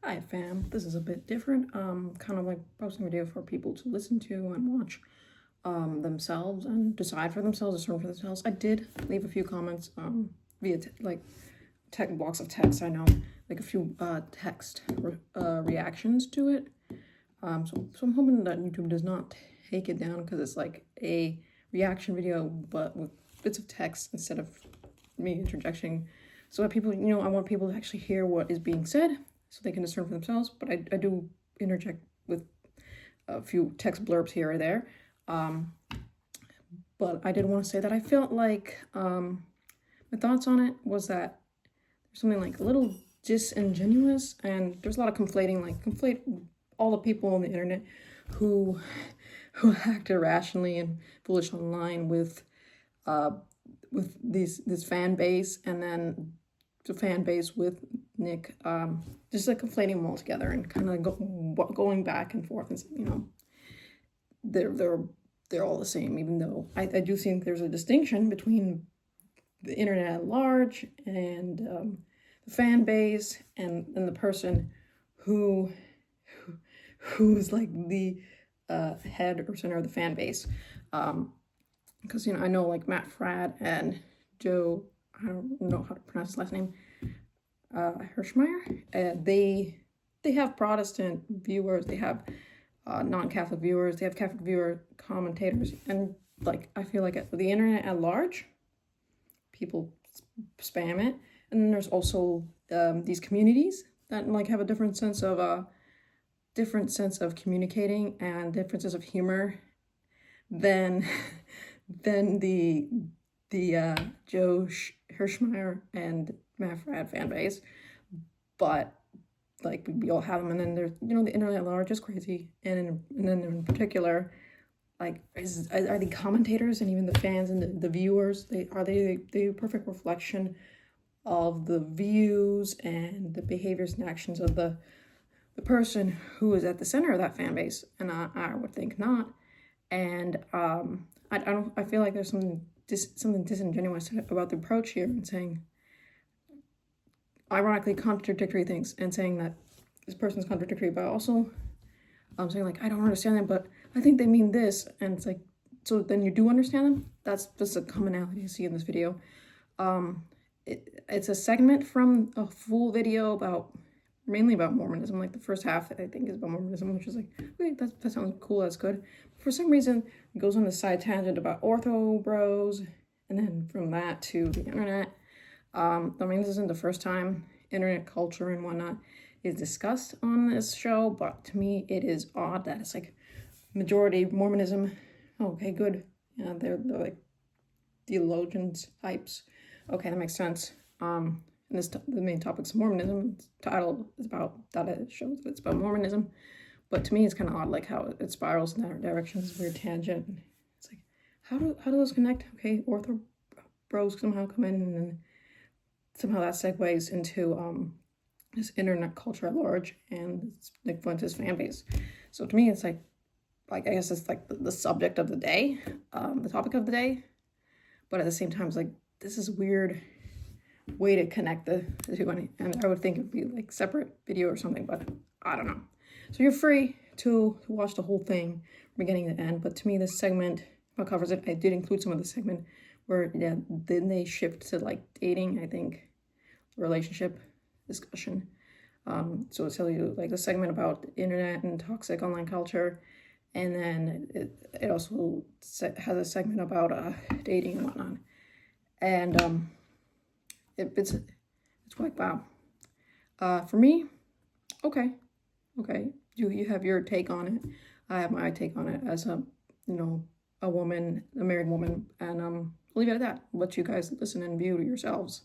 Hi fam, this is a bit different. Kind of like posting a video for people to listen to and watch themselves and decide for themselves, discern for themselves. I did leave a few comments via like tech blocks of text. I know like a few text reactions to it. So I'm hoping that YouTube does not take it down because it's like a reaction video but with bits of text instead of me interjecting. So that people, I want people to actually hear what is being said so they can discern for themselves. But I do interject with a few text blurbs here or there. But I did want to say that I felt like my thoughts on it was that there's something like a little disingenuous, and there's a lot of conflate all the people on the internet who act irrationally and foolish online with this fan base, and then the fan base with Nick, just like conflating them all together and kind of going back and forth, and they're all the same, even though I do think there's a distinction between the internet at large and the fan base and the person who's like the head or center of the fan base. Because I know like Matt Fradd and Joe, I don't know how to pronounce his last name, Heschmeyer. They have Protestant viewers, they have non-Catholic viewers, they have Catholic viewer commentators, and like I feel like the internet at large, people spam it, and then there's also these communities that like have a different sense of communicating and differences of humor than the Joe Hirschmeyer and Matt Fradd fan base. But like we all have them, and then there's the internet at large is crazy, and then in particular, like are the commentators and even the fans and the viewers, they the perfect reflection of the views and the behaviors and actions of the person who is at the center of that fan base? And I would think not. And I feel like there's something disingenuous about the approach here, and saying ironically contradictory things, and saying that this person's contradictory, but also saying like I don't understand them, but I think they mean this, and it's like, so then you do understand them. That's just a commonality I see in this video. It's a segment from a full video mainly about Mormonism. Like the first half I think is about Mormonism, which is like, okay, that sounds cool, that's good. For some reason it goes on the side tangent about ortho bros, and then from that to the internet. I mean, this isn't the first time internet culture and whatnot is discussed on this show, but to me it is odd that it's like majority Mormonism. Okay, good. Yeah, they're like theologians types. Okay, that makes sense. And the main topic's Mormonism. The title is about that. It shows that it's about Mormonism, but to me it's kind of odd, like how it spirals in that direction. It's a weird tangent. It's like, how do those connect? Okay, ortho bros somehow come in, and then somehow that segues into this internet culture at large and Nick Fuentes fan base. So to me, it's like I guess it's like the subject of the day, the topic of the day, but at the same time, it's like this is weird way to connect the two, and I would think it'd be like separate video or something, but I don't know. So you're free to watch the whole thing from beginning to end, but to me this segment covers it. I did include some of the segment where then they shift to like dating, I think, relationship discussion. So it'll tell you like the segment about the internet and toxic online culture, and then it also has a segment about dating and whatnot. And it's like, wow. For me, okay. You have your take on it. I have my take on it as a woman, a married woman, and I'll leave it at that. Let you guys listen and view yourselves.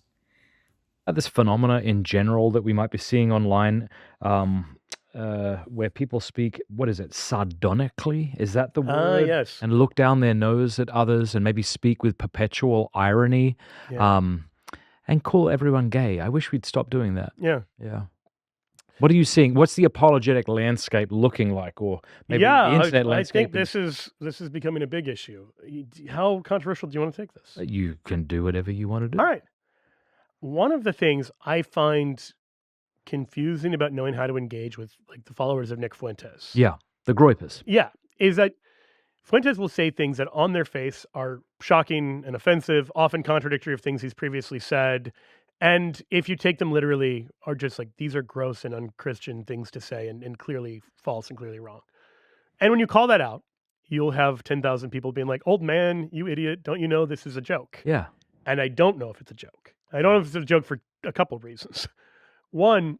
This phenomena in general that we might be seeing online, where people speak, what is it, sardonically? Is that the word? Yes. And look down their nose at others and maybe speak with perpetual irony, Yeah. and call everyone gay. I wish we'd stop doing that. Yeah. Yeah. What are you seeing? What's the apologetic landscape looking like, or maybe the internet I landscape? think this is becoming a big issue. How controversial do you want to take this? You can do whatever you want to do. All right. One of the things I find confusing about knowing how to engage with like the followers of Nick Fuentes. Yeah, the groypers. Yeah, is that Fuentes will say things that on their face are shocking and offensive, often contradictory of things he's previously said. And if you take them literally, are just like, these are gross and unchristian things to say and clearly false and clearly wrong. And when you call that out, you'll have 10,000 people being like, old man, you idiot, don't you know this is a joke? Yeah. And I don't know if it's a joke. I don't know if it's a joke for a couple of reasons. One,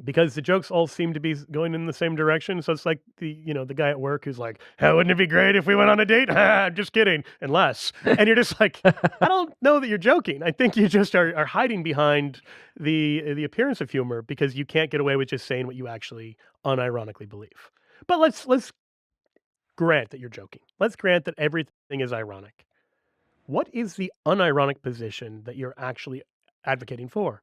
because the jokes all seem to be going in the same direction. So it's like the guy at work who's like, hey, wouldn't it be great if we went on a date? I'm just kidding. And less. And you're just like, I don't know that you're joking. I think you just are hiding behind the appearance of humor because you can't get away with just saying what you actually unironically believe. But let's grant that you're joking. Let's grant that everything is ironic. What is the unironic position that you're actually advocating for?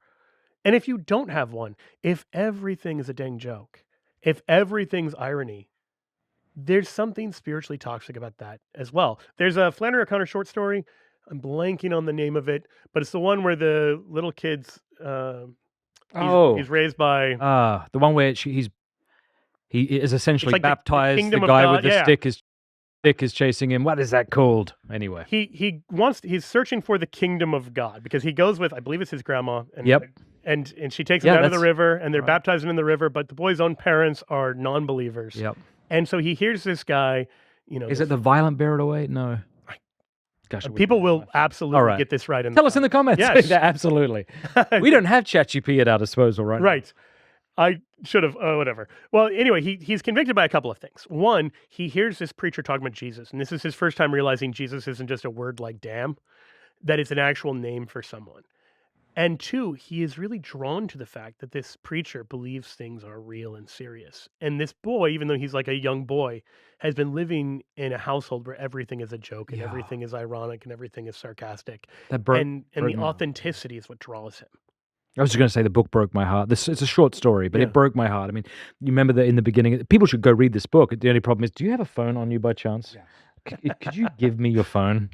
And if you don't have one, if everything is a dang joke, if everything's irony, there's something spiritually toxic about that as well. There's a Flannery O'Connor short story. I'm blanking on the name of it, but it's the one where the little kid's he's raised by the one where he is essentially like baptized. The kingdom of guy God, with the yeah. stick is chasing him. What is that called? Anyway, he's searching for the kingdom of God because he goes with, I believe it's his grandma. And, Yep. And she takes him down to the river, and they're baptizing in the river, but the boy's own parents are non-believers. Yep. And so he hears this guy, is it the violent bear it away? No. Gosh, people will absolutely get this right. Tell us in the comments. Yes. Absolutely. We don't have ChatGPT at our disposal right now. Right. I should have, whatever. Well, anyway, he's convicted by a couple of things. One, he hears this preacher talking about Jesus, and this is his first time realizing Jesus isn't just a word like damn, that it's an actual name for someone. And two, he is really drawn to the fact that this preacher believes things are real and serious. And this boy, even though he's like a young boy, has been living in a household where everything is a joke and everything is ironic and everything is sarcastic. And the authenticity is what draws him. I was just going to say the book broke my heart. It's a short story, but it broke my heart. I mean, you remember that in the beginning, people should go read this book. The only problem is, do you have a phone on you by chance? Yeah. Could you give me your phone?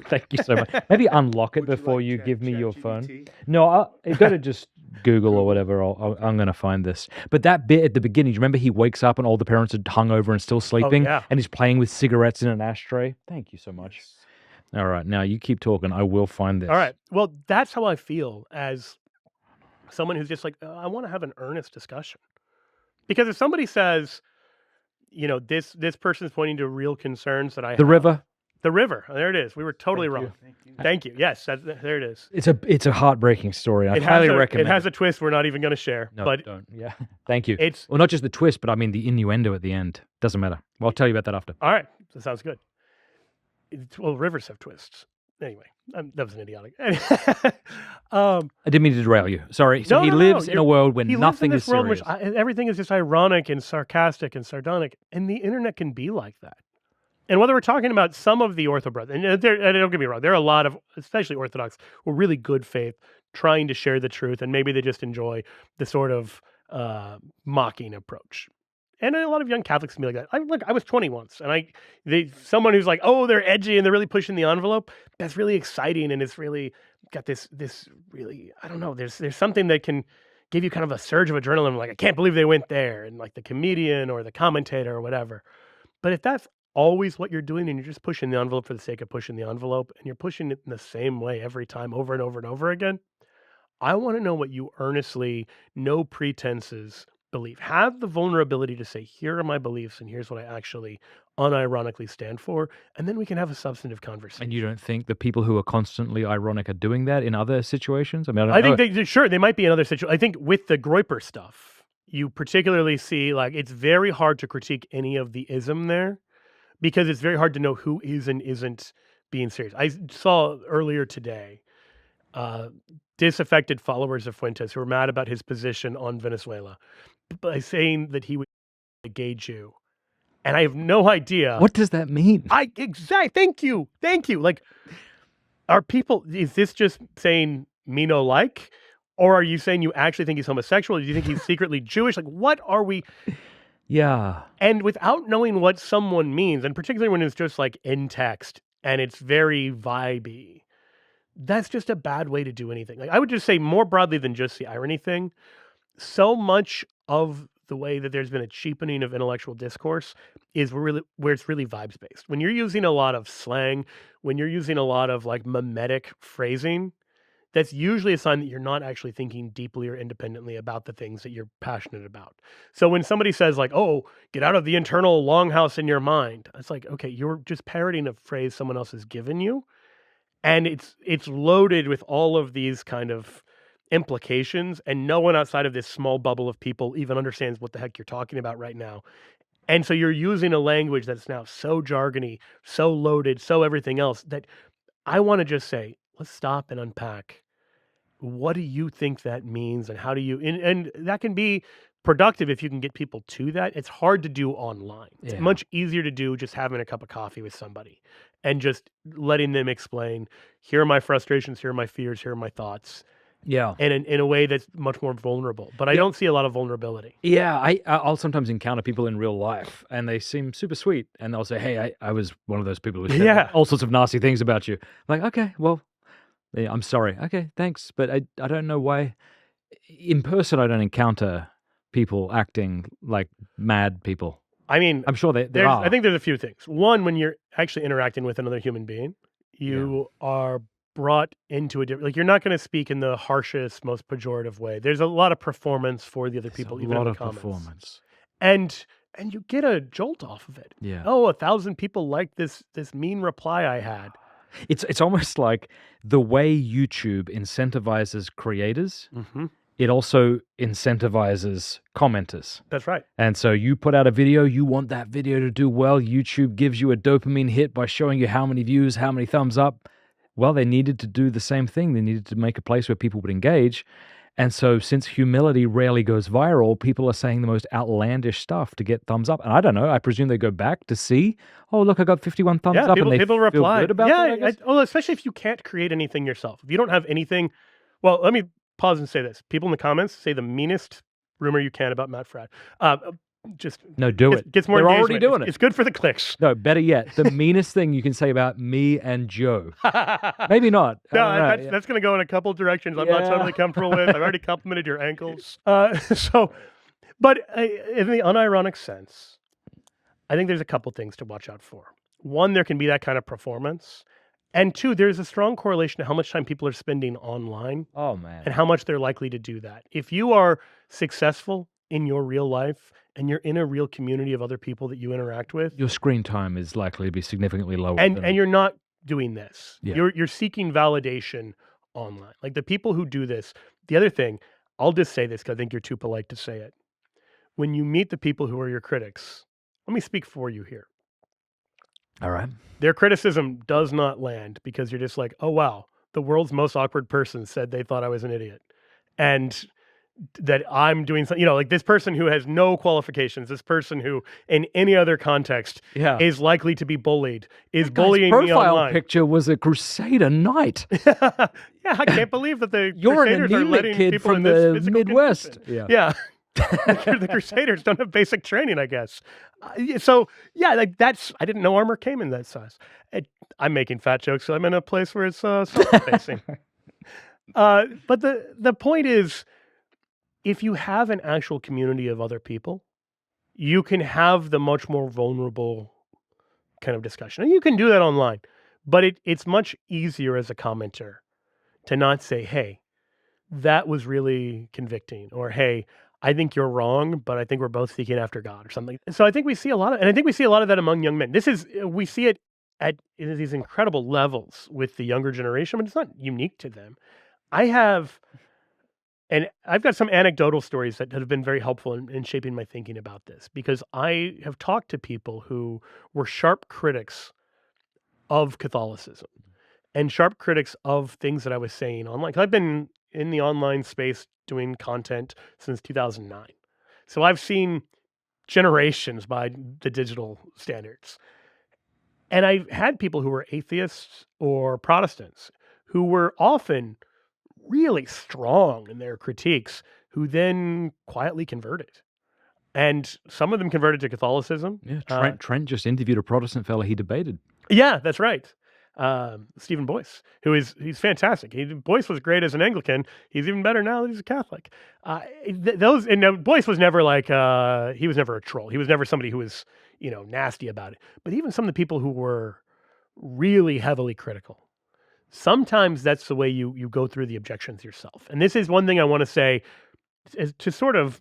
Thank you so much. Maybe unlock it before you give me your phone. No, go to just Google or whatever. I'm going to find this. But that bit at the beginning, do you remember he wakes up and all the parents are hungover and still sleeping? And he's playing with cigarettes in an ashtray? Thank you so much. All right, now you keep talking. I will find this. All right. Well, that's how I feel as someone who's just like, I want to have an earnest discussion. Because if somebody says, this person's pointing to real concerns that I have. The river. There it is. We were totally wrong. Thank you. Yes, there it is. It's a heartbreaking story. I highly recommend it. It has a twist we're not even going to share. No, but don't. Yeah. Thank you. It's not just the twist, but I mean the innuendo at the end. Doesn't matter. Well, I'll tell you about that after. All right. That sounds good. Rivers have twists. Anyway, that was an idiotic. I didn't mean to derail you. Sorry. So he lives in a world where nothing is serious. Everything is just ironic and sarcastic and sardonic, and the internet can be like that. And whether we're talking about some of the Ortho brothers, and don't get me wrong, there are a lot of, especially Orthodox, who are really good faith, trying to share the truth, and maybe they just enjoy the sort of mocking approach. And a lot of young Catholics can be like that. I was 20 once, and someone who's like, oh, they're edgy and they're really pushing the envelope. That's really exciting, and it's really got this really, I don't know. There's something that can give you kind of a surge of adrenaline, like I can't believe they went there, and like the comedian or the commentator or whatever. But if that's always what you're doing, and you're just pushing the envelope for the sake of pushing the envelope, and you're pushing it in the same way every time, over and over and over again, I want to know what you earnestly, no pretenses, believe. Have the vulnerability to say, here are my beliefs and here's what I actually unironically stand for, and then we can have a substantive conversation. And you don't think the people who are constantly ironic are doing that in other situations? I mean, I think they might be in other situations. I think with the Groyper stuff, you particularly see, like, it's very hard to critique any of the ism there because it's very hard to know who is and isn't being serious. I saw earlier today disaffected followers of Fuentes who were mad about his position on Venezuela by saying that he was a gay Jew. And I have no idea. What does that mean? Thank you. Like, is this just saying me no like? Or are you saying you actually think he's homosexual? Do you think he's secretly Jewish? Like, what are we? Yeah. And without knowing what someone means, and particularly when it's just like in text and it's very vibey, that's just a bad way to do anything. Like, I would just say more broadly than just the irony thing, so much of the way that there's been a cheapening of intellectual discourse is where it's really vibes based. When you're using a lot of slang, when you're using a lot of like mimetic phrasing, that's usually a sign that you're not actually thinking deeply or independently about the things that you're passionate about. So when somebody says like, "Oh, get out of the internal longhouse in your mind," it's like, okay, you're just parroting a phrase someone else has given you, and it's loaded with all of these kind of implications, and no one outside of this small bubble of people even understands what the heck you're talking about right now. And so you're using a language that's now so jargony, so loaded, so everything else that I want to just say, let's stop and unpack. What do you think that means, and how do you and that can be productive if you can get people to that. It's hard to do online. It's Yeah. much easier to do just having a cup of coffee with somebody and just letting them explain, here are my frustrations, here are my fears, here are my thoughts, Yeah. and in a way that's much more vulnerable. But I Yeah. don't see a lot of vulnerability. Yeah, I'll sometimes encounter people in real life, and they seem super sweet, and they'll say, "Hey, I was one of those people who said Yeah. all sorts of nasty things about you." I'm like, okay, well, yeah, I'm sorry. Okay, thanks, but I don't know why. In person, I don't encounter people acting like mad people. I mean, I'm sure there I are. think there's a few things. One, when you're actually interacting with another human being, you are brought into a different, like, you're not going to speak in the harshest, most pejorative way. There's a lot of performance for the other There's people, a even in lot the of comments. performance. And you get a jolt off of it. Yeah. Oh, 1,000 people like this mean reply I had. It's almost like the way YouTube incentivizes creators, Mm-hmm. it also incentivizes commenters. That's right. And so you put out a video, you want that video to do well. YouTube gives you a dopamine hit by showing you how many views, how many thumbs up. Well, they needed to do the same thing. They needed to make a place where people would engage. And so since humility rarely goes viral, people are saying the most outlandish stuff to get thumbs up. And I don't know, I presume they go back to see, oh, look, I got 51 thumbs Yeah, up, and they people feel reply. good about that, I guess? Well, especially if you can't create anything yourself. If you don't have anything, well, let me pause and say this. People in the comments say the meanest rumor you can about Matt Fradd. Just No, do it. gets more They're engagement. already doing it. It's good for the clicks. No, better yet, the meanest thing you can say about me and Joe. Maybe not. I don't know. That's going to go in a couple directions I'm not Yeah. totally comfortable with. I've already complimented your ankles. But in the unironic sense, I think there's a couple things to watch out for. One, there can be that kind of performance. And two, there's a strong correlation to how much time people are spending online Oh, man. and how much they're likely to do that. If you are successful in your real life and you're in a real community of other people that you interact with, Your screen time is likely to be significantly lower. and than, you're not doing this, Yeah. you're seeking validation online. Like the people who do this. The other thing, I'll just say this because I think you're too polite to say it. When you meet the people who are your critics, let me speak for you here. All right. Their criticism does not land because you're just like, oh, wow, the world's most awkward person said they thought I was an idiot. And that I'm doing something, like this person who has no qualifications, this person who in any other context Yeah. is likely to be bullied, is That guy's bullying me profile online. picture was a Crusader knight. Yeah, I can't believe that the You're an Crusaders are anemic letting kid people from in this the physical Midwest. condition. Yeah. The Crusaders don't have basic training, I guess. So yeah, like I didn't know armor came in that size. I'm making fat jokes, so I'm in a place where it's self-facing. But the point is, if you have an actual community of other people, you can have the much more vulnerable kind of discussion. And you can do that online, but it's much easier as a commenter to not say, hey, that was really convicting, or hey, I think you're wrong, but I think we're both seeking after God, or something. So I think we see a lot of that among young men. We see it at these incredible levels with the younger generation, but it's not unique to them. I've got some anecdotal stories that have been very helpful in shaping my thinking about this, because I have talked to people who were sharp critics of Catholicism and sharp critics of things that I was saying online. 'Cause I've been in the online space doing content since 2009. So I've seen generations by the digital standards. And I've had people who were atheists or Protestants who were often really strong in their critiques, who then quietly converted. And some of them converted to Catholicism. Yeah. Trent just interviewed a Protestant fella he debated. Yeah, that's right. Stephen Boyce, he's fantastic. Boyce was great as an Anglican. He's even better now that he's a Catholic. Boyce was never like he was never a troll. He was never somebody who was nasty about it. But even some of the people who were really heavily critical, sometimes that's the way you go through the objections yourself. And this is one thing I want to say is to sort of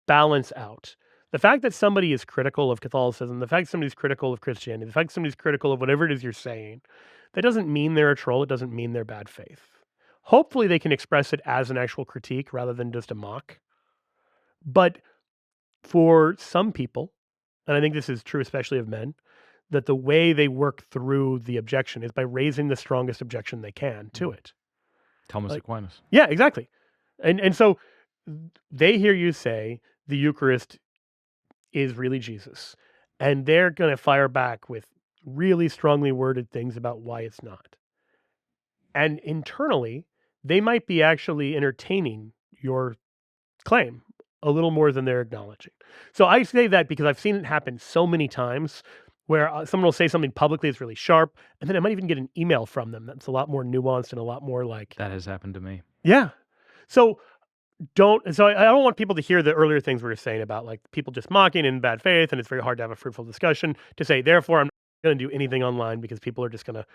balance out the fact that somebody is critical of Catholicism, the fact that somebody's critical of Christianity, the fact that somebody's critical of whatever it is you're saying. That doesn't mean they're a troll. It doesn't mean they're bad faith. Hopefully they can express it as an actual critique rather than just a mock. But for some people, and I think this is true especially of men, that the way they work through the objection is by raising the strongest objection they can to it. Thomas Aquinas. Yeah, exactly. And so they hear you say the Eucharist is really Jesus, and they're going to fire back with really strongly worded things about why it's not. And internally, they might be actually entertaining your claim a little more than they're acknowledging. So I say that because I've seen it happen so many times where someone will say something publicly that's really sharp, and then I might even get an email from them that's a lot more nuanced and a lot more like... That has happened to me. Yeah. So I don't want people to hear the earlier things we were saying about like people just mocking in bad faith, and it's very hard to have a fruitful discussion, to say, therefore, I'm not going to do anything online because people are just going to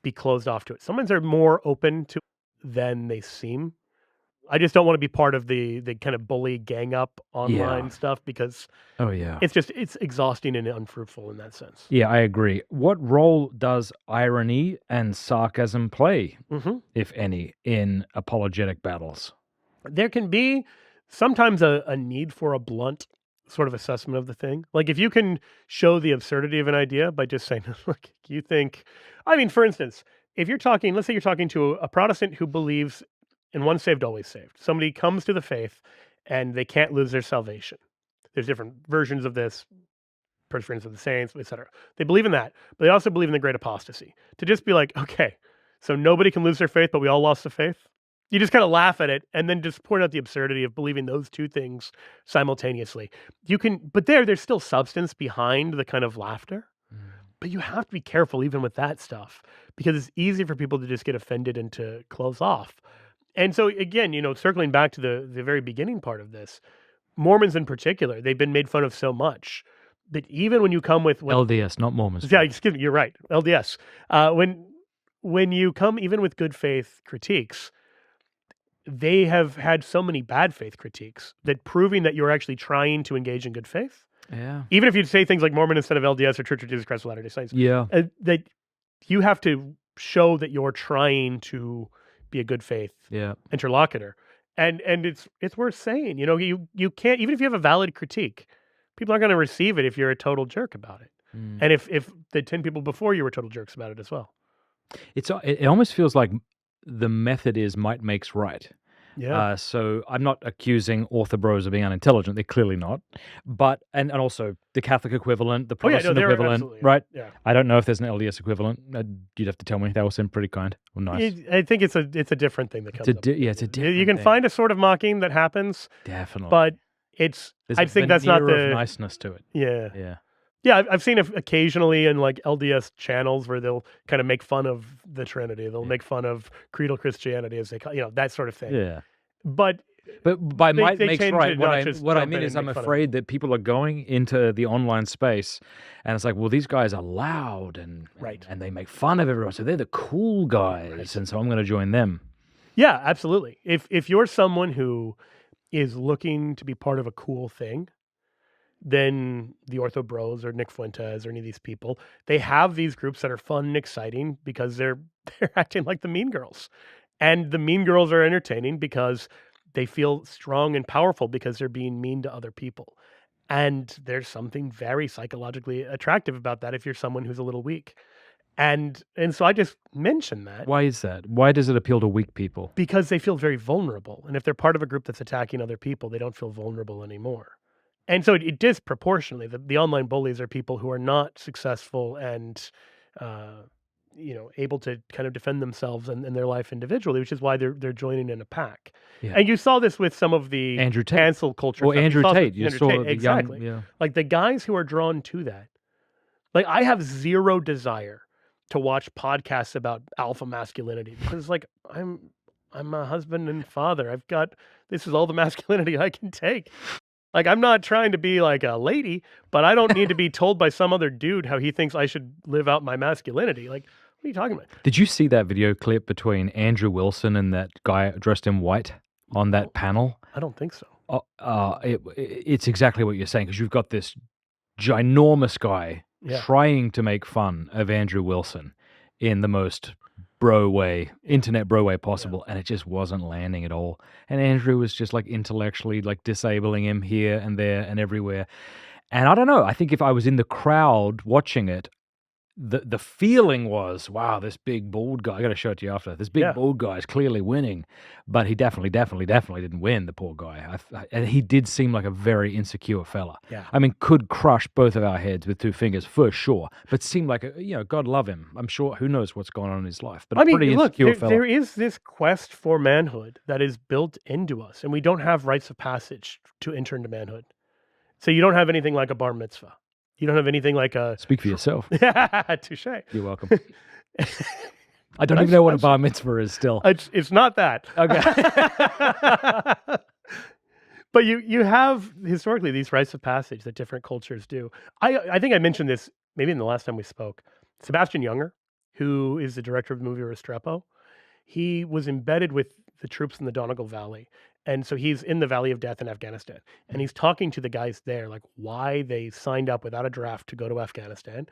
be closed off to it. Sometimes they're more open to it than they seem. I just don't want to be part of the kind of bully gang up online stuff because it's exhausting and unfruitful in that sense. Yeah, I agree. What role does irony and sarcasm play, if any, in apologetic battles? There can be sometimes a need for a blunt sort of assessment of the thing. Like if you can show the absurdity of an idea by just saying, look, you think, for instance, if you're talking, let's say you're talking to a Protestant who believes in once saved, always saved. Somebody comes to the faith and they can't lose their salvation. There's different versions of this, Perseverance of the Saints, etc. They believe in that, but they also believe in the great apostasy. To just be like, okay, so nobody can lose their faith, but we all lost the faith. You just kind of laugh at it and then just point out the absurdity of believing those two things simultaneously. But there's still substance behind the kind of laughter. But you have to be careful even with that stuff because it's easy for people to just get offended and to close off. And so again, circling back to the very beginning part of this, Mormons in particular, they've been made fun of so much that even when you come with... LDS, not Mormons. Yeah, excuse me, you're right. LDS. When you come even with good faith critiques, they have had so many bad faith critiques that proving that you're actually trying to engage in good faith. Yeah. Even if you say things like Mormon instead of LDS or Church of Jesus Christ of Latter-day Saints. Yeah. That you have to show that you're trying to be a good faith interlocutor. And it's worth saying, you can't, even if you have a valid critique, people aren't going to receive it if you're a total jerk about it. And if the 10 people before you were total jerks about it as well. It almost feels like the method is might makes right. Yeah. So I'm not accusing orthobros of being unintelligent. They're clearly not. But and also the Catholic equivalent, the Protestant equivalent, right? Yeah. I don't know if there's an LDS equivalent. You'd have to tell me. They all seem pretty kind or nice. I think it's a different thing that comes up. It's a different You can thing. find a sort of mocking that happens. Definitely. But I think that's not of niceness to it. Yeah. Yeah. Yeah, I've seen it occasionally in like LDS channels where they'll kind of make fun of the Trinity. They'll make fun of creedal Christianity, as they call, that sort of thing. Yeah. But by might they makes tend right. to not just What I jump mean in is and I'm make fun of afraid that people are going into the online space and it's like, well, these guys are loud and they make fun of everyone. So they're the cool guys. And so I'm going to join them. Yeah, absolutely. If you're someone who is looking to be part of a cool thing, then the Ortho Bros or Nick Fuentes or any of these people, they have these groups that are fun and exciting because they're acting like the mean girls. And the mean girls are entertaining because they feel strong and powerful because they're being mean to other people. And there's something very psychologically attractive about that if you're someone who's a little weak. And so I just mentioned that. Why is that? Why does it appeal to weak people? Because they feel very vulnerable. And if they're part of a group that's attacking other people, they don't feel vulnerable anymore. And so it disproportionately, the online bullies are people who are not successful and, able to kind of defend themselves and their life individually, which is why they're joining in a pack. Yeah. And you saw this with some of the cancel culture. Well, Andrew Tate. You saw the exactly. Young, like the guys who are drawn to that. Like I have zero desire to watch podcasts about alpha masculinity because like I'm a husband and father. This is all the masculinity I can take. Like, I'm not trying to be like a lady, but I don't need to be told by some other dude how he thinks I should live out my masculinity. Like, what are you talking about? Did you see that video clip between Andrew Wilson and that guy dressed in white on that panel? I don't think so. It's exactly what you're saying, because you've got this ginormous guy trying to make fun of Andrew Wilson in the most internet bro way possible, and it just wasn't landing at all. And Andrew was just like intellectually like disabling him here and there and everywhere. And I don't know, I think if I was in the crowd watching it, the feeling was, wow, this big bald guy, I got to show it to you after, this big bald guy is clearly winning, but he definitely didn't win, the poor guy. And he did seem like a very insecure fella. Yeah. I mean, could crush both of our heads with 2 fingers for sure, but seemed like, God love him. I'm sure, who knows what's going on in his life, but a pretty insecure fella. There is this quest for manhood that is built into us, and we don't have rites of passage to enter into manhood. So you don't have anything like a bar mitzvah. You don't have anything like a... Speak for yourself. Touche. You're welcome. I don't even know what a bar mitzvah is still. It's not that. Okay. But you have historically these rites of passage that different cultures do. I think I mentioned this maybe in the last time we spoke. Sebastian Junger, who is the director of the movie Restrepo, he was embedded with the troops in the Donegal Valley. And so he's in the Valley of Death in Afghanistan. And he's talking to the guys there, like why they signed up without a draft to go to Afghanistan.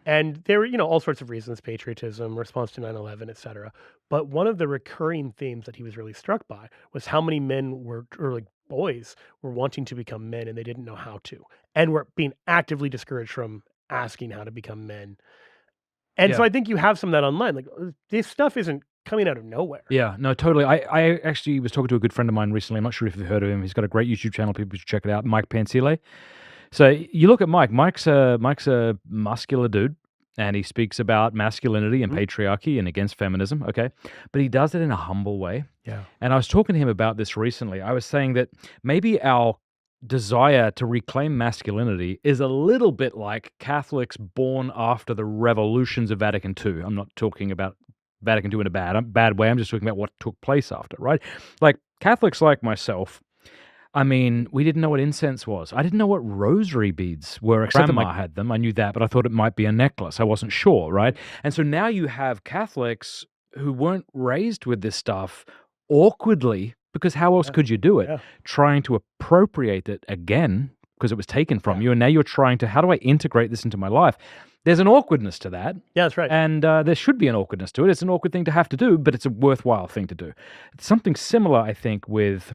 And there were, all sorts of reasons, patriotism, response to 9/11, et cetera. But one of the recurring themes that he was really struck by was how many men boys were wanting to become men and they didn't know how to. And were being actively discouraged from asking how to become men. And so I think you have some of that online. Like this stuff isn't coming out of nowhere. Yeah, no, totally. I actually was talking to a good friend of mine recently. I'm not sure if you've heard of him. He's got a great YouTube channel. People should check it out. Mike Pansile. So you look at Mike. Mike's a muscular dude, and he speaks about masculinity and patriarchy and against feminism. Okay, but he does it in a humble way. Yeah. And I was talking to him about this recently. I was saying that maybe our desire to reclaim masculinity is a little bit like Catholics born after the revolutions of Vatican II. I'm not talking about Vatican II in a bad way. I'm just talking about what took place after, right? Like Catholics like myself, I mean, we didn't know what incense was. I didn't know what rosary beads were, except Grandma had them. I knew that, but I thought it might be a necklace. I wasn't sure, right? And so now you have Catholics who weren't raised with this stuff awkwardly, because how else could you do it? Trying to appropriate it again because it was taken from you, and now you're trying to, how do I integrate this into my life? There's an awkwardness to that. Yeah, that's right. And there should be an awkwardness to it. It's an awkward thing to have to do, but it's a worthwhile thing to do. It's something similar, I think, with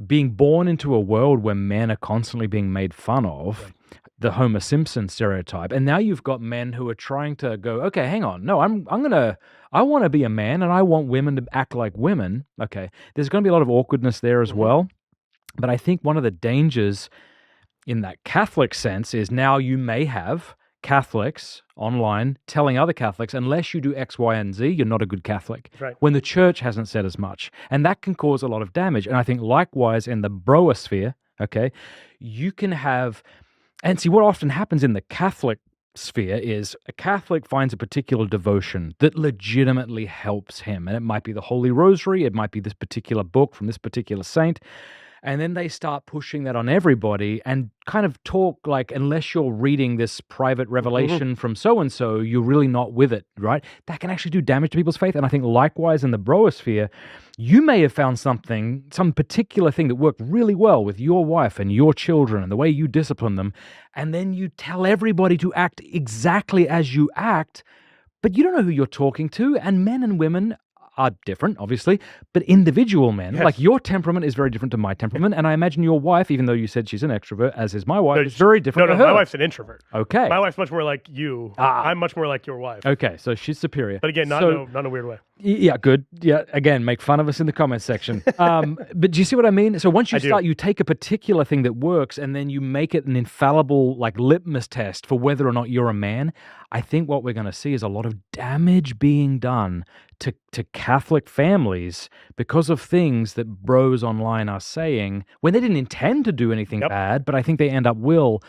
being born into a world where men are constantly being made fun of, the Homer Simpson stereotype. And now you've got men who are trying to go, okay, hang on. No, I want to be a man and I want women to act like women. Okay. There's going to be a lot of awkwardness there as well. But I think one of the dangers in that Catholic sense is now you may have Catholics online telling other Catholics, unless you do X, Y, and Z, you're not a good Catholic. Right. When the church hasn't said as much. And that can cause a lot of damage. And I think likewise in the broasphere, okay, you can have, and see what often happens in the Catholic sphere is a Catholic finds a particular devotion that legitimately helps him. And it might be the Holy Rosary, it might be this particular book from this particular saint. And then they start pushing that on everybody and kind of talk like, unless you're reading this private revelation from so-and-so, you're really not with it, right? That can actually do damage to people's faith. And I think likewise in the broasphere, you may have found some particular thing that worked really well with your wife and your children and the way you discipline them. And then you tell everybody to act exactly as you act, but you don't know who you're talking to. And men and women are different, obviously, but individual men, like your temperament is very different to my temperament. And I imagine your wife, even though you said she's an extruver, as is my wife, is very different to her. My wife's an introvert. Okay. My wife's much more like you. I'm much more like your wife. Okay, so she's superior. But again, not in a weird way. Yeah, good. Yeah, again, make fun of us in the comments section. But do you see what I mean? So once you take a particular thing that works and then you make it an infallible like litmus test for whether or not you're a man. I think what we're going to see is a lot of damage being done to Catholic families because of things that bros online are saying when they didn't intend to do anything Yep. bad, but I think they end up will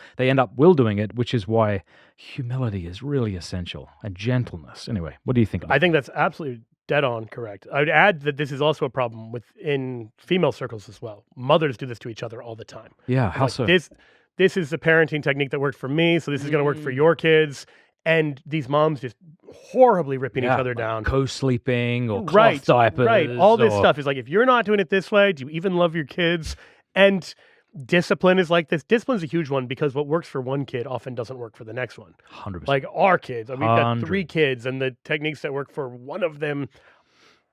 doing it, which is why humility is really essential and gentleness. Anyway, what do you think? I think that's absolutely dead on correct. I would add that this is also a problem within female circles as well. Mothers do this to each other all the time. Yeah, how Like, so? this is the parenting technique that worked for me, so this is going to work for your kids. And these moms just horribly ripping each other down. Co-sleeping or Right, cloth diapers. right. All this or- stuff is like, if you're not doing it this way, do you even love your kids? And discipline is like this. Discipline's a huge one because what works for one kid often doesn't work for the next one. 100%. Like our kids, we've got 3 100. kids, and the techniques that work for one of them,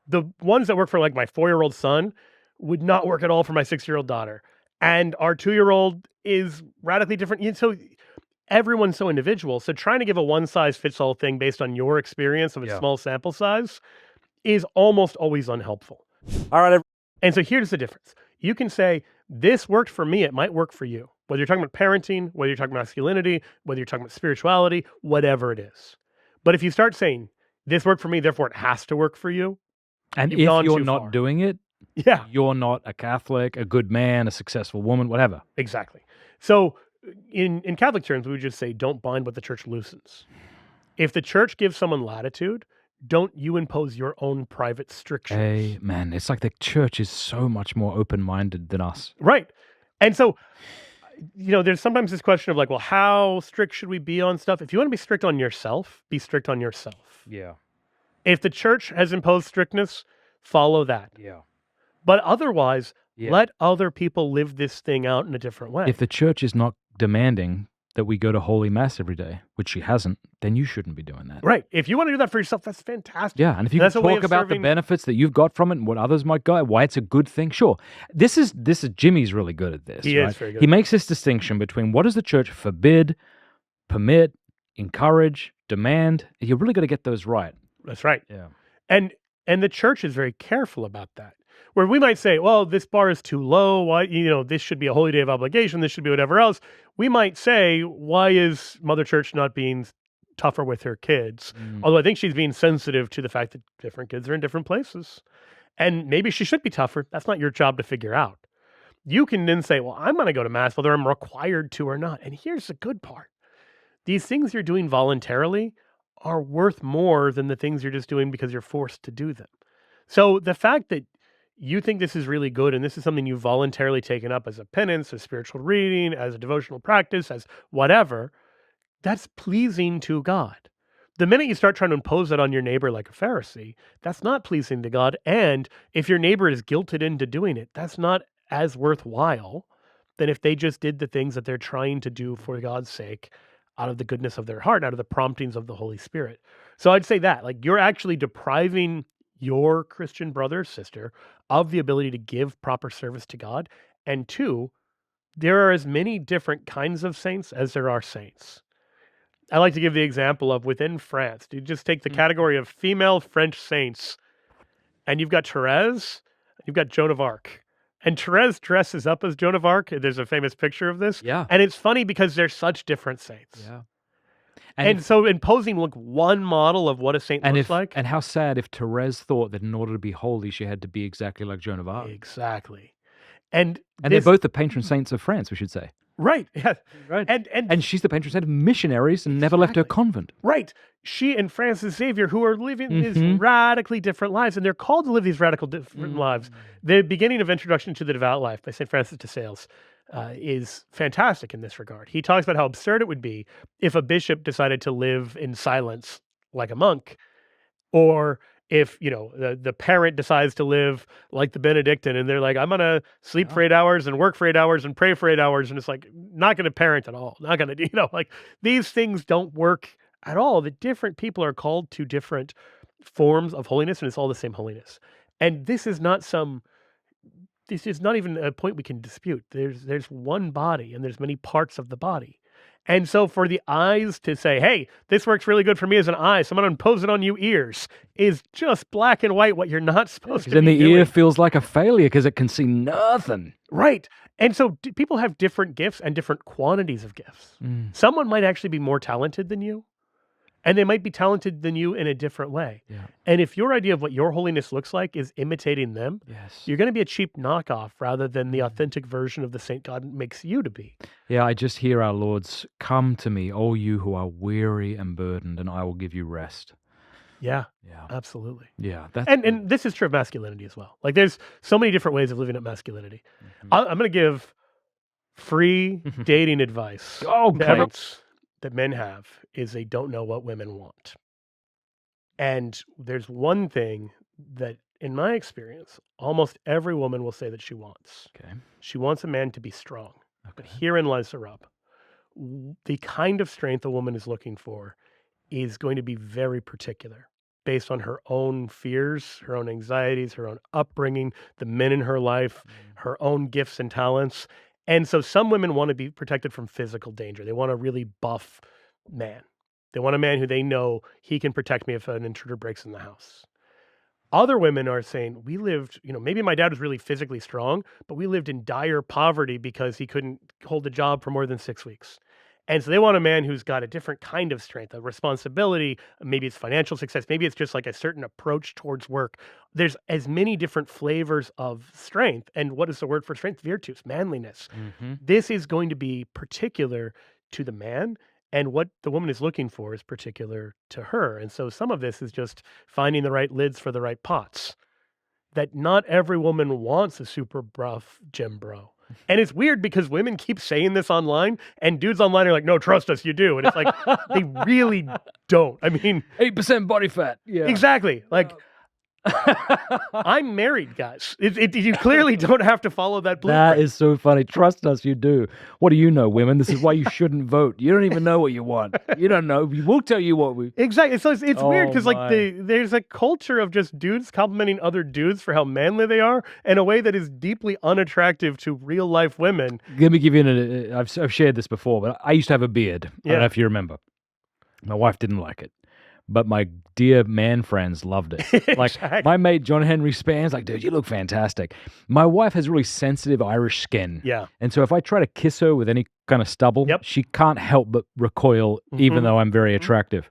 the ones that work for like my 4-year-old son would not work at all for my 6-year-old daughter. And our 2-year-old is radically different. So everyone's so individual. So trying to give a one-size-fits-all thing based on your experience of a Yeah. small sample size is almost always unhelpful. All right. And so here's the difference. You can say, this worked for me, it might work for you. Whether you're talking about parenting, whether you're talking about masculinity, whether you're talking about spirituality, whatever it is. But if you start saying, this worked for me, therefore it has to work for you, And you've if gone you're too not far. doing it, yeah, you're not a Catholic, a good man, a successful woman, whatever. exactly. So in Catholic terms, we would just say, don't bind what the church loosens. If the church gives someone latitude, don't you impose your own private strictures. Amen. It's like the church is so much more open-minded than us. Right. And so, there's sometimes this question of like, well, how strict should we be on stuff? If you want to be strict on yourself, be strict on yourself. Yeah. If the church has imposed strictness, follow that. Yeah. But otherwise, Yeah. let other people live this thing out in a different way. If the church is not demanding that we go to Holy Mass every day, which she hasn't, then you shouldn't be doing that. Right. If you want to do that for yourself, that's fantastic. Yeah, and if you That's can a way talk of about serving- the benefits that you've got from it and what others might go, why it's a good thing, sure. This is Jimmy's really good at this. He right? is very good. He makes this distinction between what does the church forbid, permit, encourage, demand. You really got to get those right. That's right. Yeah. And the church is very careful about that. Where we might say, well, this bar is too low. Why, this should be a holy day of obligation. This should be whatever else. We might say, why is Mother Church not being tougher with her kids? Although I think she's being sensitive to the fact that different kids are in different places. And maybe she should be tougher. That's not your job to figure out. You can then say, well, I'm going to go to Mass whether I'm required to or not. And here's the good part. These things you're doing voluntarily are worth more than the things you're just doing because you're forced to do them. So the fact that you think this is really good and this is something you've voluntarily taken up as a penance, as spiritual reading, as a devotional practice, as whatever, that's pleasing to God. The minute you start trying to impose that on your neighbor like a Pharisee, that's not pleasing to God. And if your neighbor is guilted into doing it, that's not as worthwhile than if they just did the things that they're trying to do for God's sake out of the goodness of their heart, out of the promptings of the Holy Spirit. So I'd say that, like, you're actually depriving your Christian brother or sister of the ability to give proper service to God. And 2, there are as many different kinds of saints as there are saints. I like to give the example of within France. You just take the category of female French saints, and you've got Therese, you've got Joan of Arc. And Therese dresses up as Joan of Arc. There's a famous picture of this. Yeah. And it's funny because they're such different saints. Yeah. And so imposing one model of what a saint looks like. And how sad if Therese thought that in order to be holy, she had to be exactly like Joan of Arc. Exactly. And they're both the patron saints of France, we should say. Right. Yeah. Right. And she's the patron saint of missionaries and never left her convent. right. She and Francis Xavier, who are living these radically different lives, and they're called to live these radical different lives. The beginning of Introduction to the Devout Life by St. Francis de Sales is fantastic in this regard. He talks about how absurd it would be if a bishop decided to live in silence like a monk, or if, the parent decides to live like the Benedictine and they're like, I'm going to sleep for 8 hours and work for 8 hours and pray for 8 hours. And it's like, not going to parent at all. Not going to, like, these things don't work at all. The different people are called to different forms of holiness, and it's all the same holiness. And this is not even a point we can dispute. There's one body and there's many parts of the body. And so for the eyes to say, hey, this works really good for me as an eye, so I'm going to impose it on you ears, is just black and white what you're not supposed to be Then the doing. ear feels like a failure because it can see nothing. Right. And so people have different gifts and different quantities of gifts. Someone might actually be more talented than you, And they might be talented than you in a different way. Yeah. And if your idea of what your holiness looks like is imitating them, Yes. you're going to be a cheap knockoff rather than the authentic version of the saint God makes you to be. Yeah, I just hear our Lord's, "Come to me, all you who are weary and burdened, and I will give you rest." Yeah, Yeah. absolutely. Yeah. That's And this is true of masculinity as well. Like there's so many different ways of living up masculinity. I'm going to give free dating advice. Oh, The please. evidence that men have is they don't know what women want. And there's one thing that, in my experience, almost every woman will say that she wants. Okay. She wants a man to be strong. But Okay. herein lies the rub. The kind of strength a woman is looking for is going to be very particular based on her own fears, her own anxieties, her own upbringing, the men in her life, her own gifts and talents. And so some women want to be protected from physical danger. They want a really buff man. They want a man who they know he can protect me if an intruder breaks in the house. Other women are saying, we lived, maybe my dad was really physically strong, but we lived in dire poverty because he couldn't hold a job for more than 6 weeks. And so they want a man who's got a different kind of strength, a responsibility. Maybe it's financial success. Maybe it's just like a certain approach towards work. There's as many different flavors of strength. And what is the word for strength? Virtus, manliness. This is going to be particular to the man. And what the woman is looking for is particular to her. And so some of this is just finding the right lids for the right pots. That not every woman wants a super buff gym bro. And it's weird because women keep saying this online and dudes online are like, no, trust us, you do. And it's like, they really don't. I mean, 8% body fat. Yeah. exactly. Like, I'm married, guys. You clearly don't have to follow that blueprint. That is so funny. Trust us, you do. What do you know, women? This is why you shouldn't vote. You don't even know what you want. You don't know. We will tell you what we... Exactly. So it's weird because my. there's a culture of just dudes complimenting other dudes for how manly they are in a way that is deeply unattractive to real life women. Let me give you I've shared this before, but I used to have a beard. I don't know if you remember. My wife didn't like it. But my dear man friends loved it. Like, Exactly. my mate John Henry Span's like, dude, you look fantastic. My wife has really sensitive Irish skin. Yeah. And so if I try to kiss her with any kind of stubble, she can't help but recoil, even though I'm very attractive.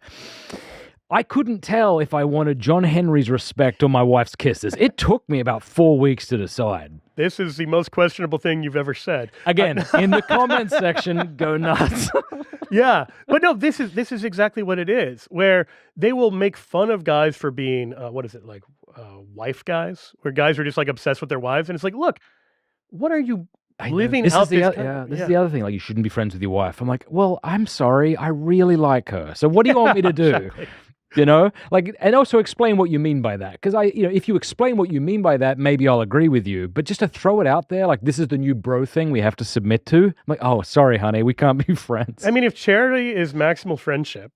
I couldn't tell if I wanted John Henry's respect or my wife's kisses. It took me about 4 weeks to decide. This is the most questionable thing you've ever said. Again, in the comments section, go nuts. Yeah, but no, this is exactly what it is, where they will make fun of guys for being, wife guys, where guys are just like obsessed with their wives. And it's like, look, what are you living this out is the this oth- kind yeah, of- this is the other thing. Like, you shouldn't be friends with your wife. I'm like, well, I'm sorry. I really like her. So what do you want me to do? Exactly. And also explain what you mean by that. Because if you explain what you mean by that, maybe I'll agree with you. But just to throw it out there, like, this is the new bro thing we have to submit to. I'm like, oh, sorry, honey, we can't be friends. I mean, if charity is maximal friendship,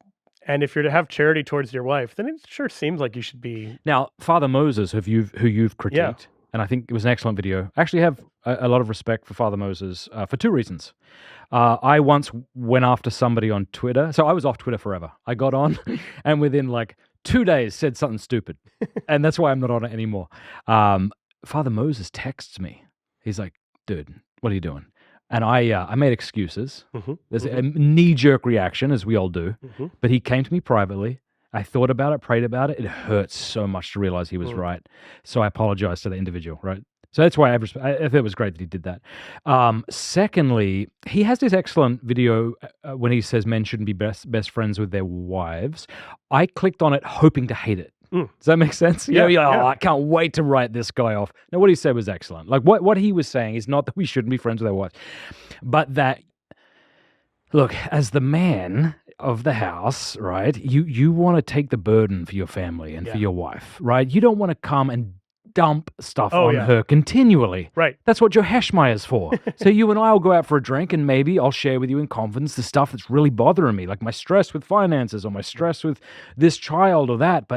and if you're to have charity towards your wife, then it sure seems like you should be. Now, Father Moses, who you've critiqued, and I think it was an excellent video. I actually have a lot of respect for Father Moses for 2 reasons. I once went after somebody on Twitter. So I was off Twitter forever. I got on and within like 2 days said something stupid. And that's why I'm not on it anymore. Father Moses texts me. He's like, dude, what are you doing? And I made excuses. There's a knee-jerk reaction, as we all do. But he came to me privately. I thought about it, prayed about it. It hurts so much to realize he was right. So I apologized to the individual, right? So that's why I thought it was great that he did that. Secondly, he has this excellent video when he says men shouldn't be best friends with their wives. I clicked on it hoping to hate it. Does that make sense? Yeah, I can't wait to write this guy off. No, what he said was excellent. Like, what he was saying is not that we shouldn't be friends with our wives, but that, look, as the man of the house, right, you want to take the burden for your family and for your wife, right? You don't want to come and dump stuff on her continually. Right. That's what your Heschmeyer's for. So you and I will go out for a drink and maybe I'll share with you in confidence the stuff that's really bothering me, like my stress with finances or my stress with this child or that.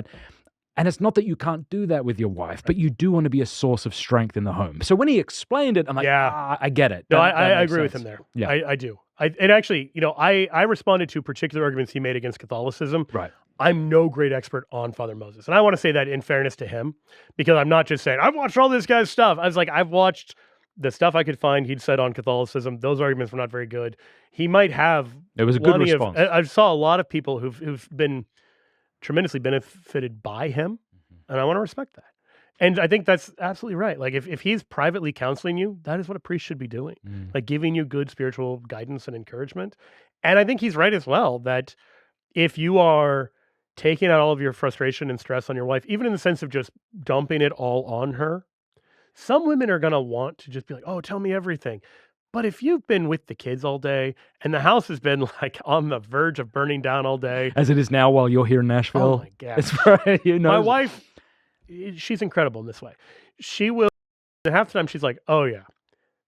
And it's not that you can't do that with your wife, but you do want to be a source of strength in the home. So when he explained it, I'm like, I get it. No, That I makes agree with sense. him there. Yeah. I do. And actually, I responded to particular arguments he made against Catholicism. Right. I'm no great expert on Father Moses. And I want to say that in fairness to him, because I'm not just saying, I've watched all this guy's stuff. I was like, I've watched the stuff I could find he'd said on Catholicism, those arguments were not very good. He might have. It was a good plenty of- response. I saw a lot of people who've been tremendously benefited by him, and I want to respect that. And I think that's absolutely right. Like if he's privately counseling you, that is what a priest should be doing, like giving you good spiritual guidance and encouragement. And I think he's right as well that if you are taking out all of your frustration and stress on your wife, even in the sense of just dumping it all on her, some women are going to want to just be like, oh, tell me everything. But if you've been with the kids all day and the house has been like on the verge of burning down all day, As it is now while you're here in Nashville. oh my God. It's right. You know. My wife, she's incredible in this way. She will, and half the time she's like, oh yeah,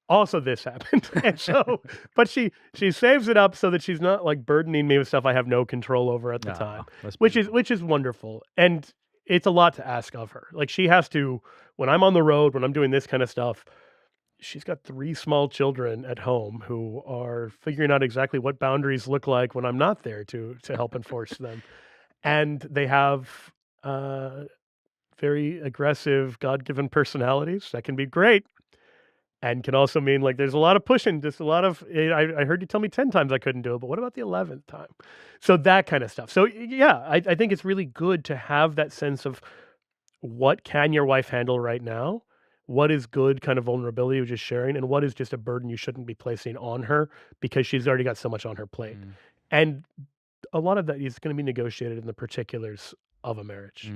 also this happened. And so, but she saves it up so that she's not like burdening me with stuff I have no control over at the time, That's which beautiful. is wonderful. And it's a lot to ask of her. Like she has to, when I'm on the road, when I'm doing this kind of stuff, she's got 3 small children at home who are figuring out exactly what boundaries look like when I'm not there to help enforce them. And they have very aggressive, God-given personalities that can be great and can also mean like there's a lot of pushing, just a lot of, I heard you tell me 10 times I couldn't do it, but what about the 11th time? So that kind of stuff. So yeah, I think it's really good to have that sense of what can your wife handle right now? What is good kind of vulnerability of just sharing, and what is just a burden you shouldn't be placing on her because she's already got so much on her plate. And a lot of that is going to be negotiated in the particulars of a marriage.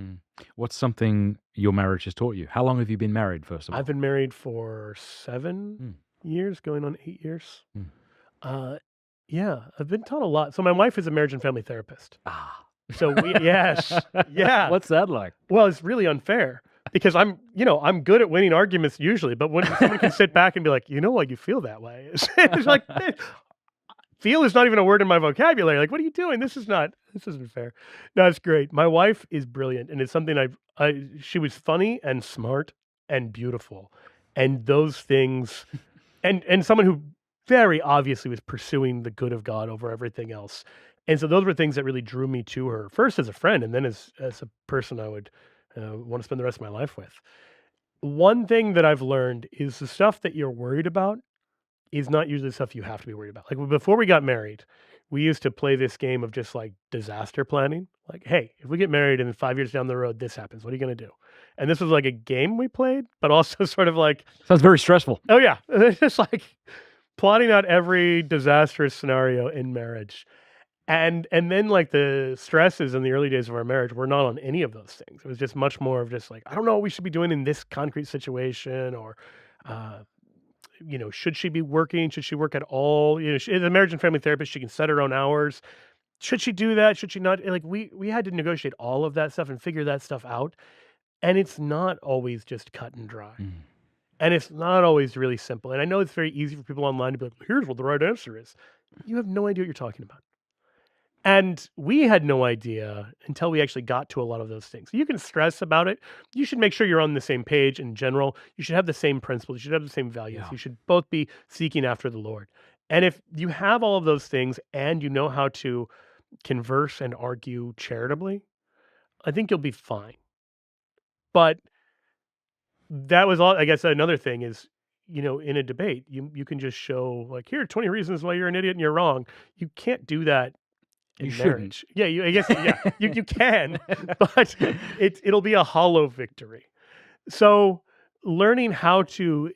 What's something your marriage has taught you? How long have you been married, first of all? I've been married for 7 years, going on 8 years. Yeah, I've been taught a lot. So my wife is a marriage and family therapist. So yes, yeah. What's that like? Well, it's really unfair because I'm good at winning arguments usually, but when someone can sit back and be like, you feel that way, it's like, feel is not even a word in my vocabulary. Like, what are you doing? This isn't fair. No, it's great. My wife is brilliant, and it's something she was funny and smart and beautiful, and those things, and someone who very obviously was pursuing the good of God over everything else. And so those were things that really drew me to her, first as a friend, and then as a person I would want to spend the rest of my life with. One thing that I've learned is the stuff that you're worried about is not usually the stuff you have to be worried about. Like before we got married, we used to play this game of just like disaster planning. Like, hey, if we get married and 5 years down the road, this happens, what are you going to do? And this was like a game we played, but also sort of like... Sounds very stressful. Oh yeah. It's just like plotting out every disastrous scenario in marriage. And then like the stresses in the early days of our marriage were not on any of those things. It was just much more of just like, I don't know what we should be doing in this concrete situation, or, should she be working? Should she work at all? She is a marriage and family therapist. She can set her own hours. Should she do that? Should she not? Like we had to negotiate all of that stuff and figure that stuff out. And it's not always just cut and dry. And it's not always really simple. And I know it's very easy for people online to be like, here's what the right answer is. You have no idea what you're talking about. And we had no idea until we actually got to a lot of those things. You can stress about it. You should make sure you're on the same page in general. You should have the same principles. You should have the same values. You should both be seeking after the Lord. And if you have all of those things and you know how to converse and argue charitably, I think you'll be fine. But that was all, I guess another thing is, in a debate, you can just show like, here are 20 reasons why you're an idiot and you're wrong. You can't do that. You marriage. Yeah, I guess you can, but it'll be a hollow victory. So learning how to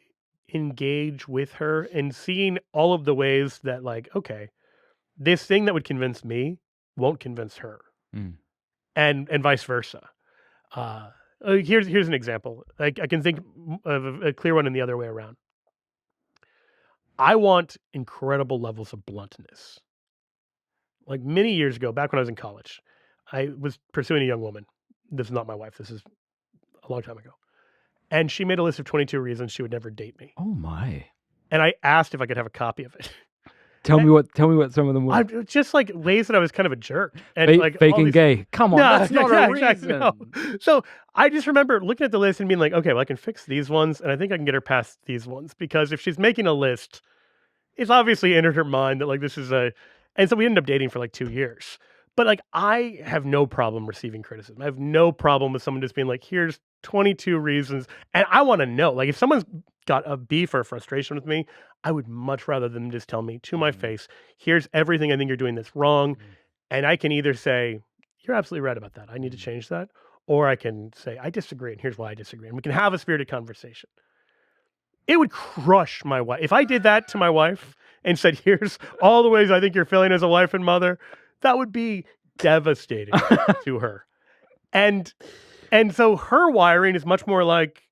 engage with her and seeing all of the ways that like, okay, this thing that would convince me won't convince her, and vice versa. Here's an example. Like I can think of a clear one in the other way around. I want incredible levels of bluntness. Like many years ago, back when I was in college, I was pursuing a young woman. This is not my wife. This is a long time ago. And she made a list of 22 reasons she would never date me. Oh my. And I asked if I could have a copy of it. Tell me what some of them were. I just like ways that I was kind of a jerk. And like faking gay. Come on, that's not a reason. Exactly, no. So I just remember looking at the list and being like, okay, well, I can fix these ones, and I think I can get her past these ones. Because if she's making a list, it's obviously entered her mind that like this is a... And so we ended up dating for like 2 years. But like, I have no problem receiving criticism. I have no problem with someone just being like, here's 22 reasons. And I want to know, like, if someone's got a beef or frustration with me, I would much rather them just tell me to my face, here's everything I think you're doing that's wrong. And I can either say, you're absolutely right about that. I need to change that. Or I can say, I disagree, and here's why I disagree. And we can have a spirited conversation. It would crush my wife. If I did that to my wife and said, here's all the ways I think you're failing as a wife and mother, that would be devastating to her. And so her wiring is much more like,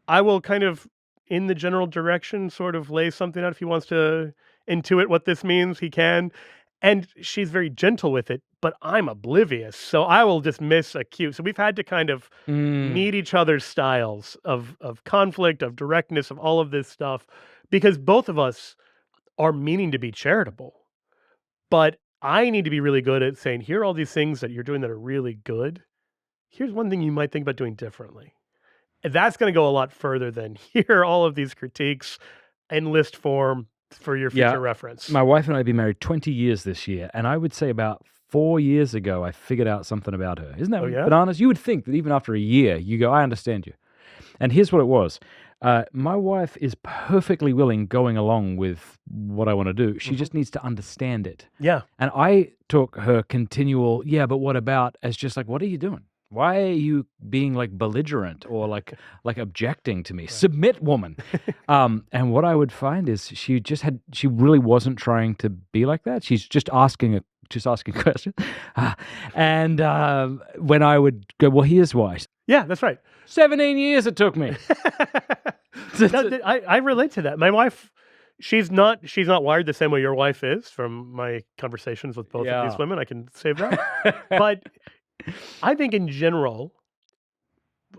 I will kind of, in the general direction, sort of lay something out. If he wants to intuit what this means, he can. And she's very gentle with it, but I'm oblivious. So I will just miss a cue. So we've had to kind of meet each other's styles of conflict, of directness, of all of this stuff, because both of us are meaning to be charitable. But I need to be really good at saying, here are all these things that you're doing that are really good. Here's one thing you might think about doing differently. And that's going to go a lot further than here are all of these critiques in list form for your future reference. My wife and I have been married 20 years this year, and I would say about 4 years ago, I figured out something about her. Isn't that bananas? You would think that even after a year, you go, I understand you. And here's what it was. My wife is perfectly willing going along with what I want to do. She just needs to understand it. Yeah. And I took her continual, but what about, as just like, what are you doing? Why are you being like belligerent or like objecting to me? Right. Submit, woman. And what I would find is she really wasn't trying to be like that. She's just asking a question. And when I would go, well, here's why. Yeah, that's right. 17 years it took me. I relate to that. My wife, she's not wired the same way your wife is. From my conversations with both of these women, I can say that. But I think in general,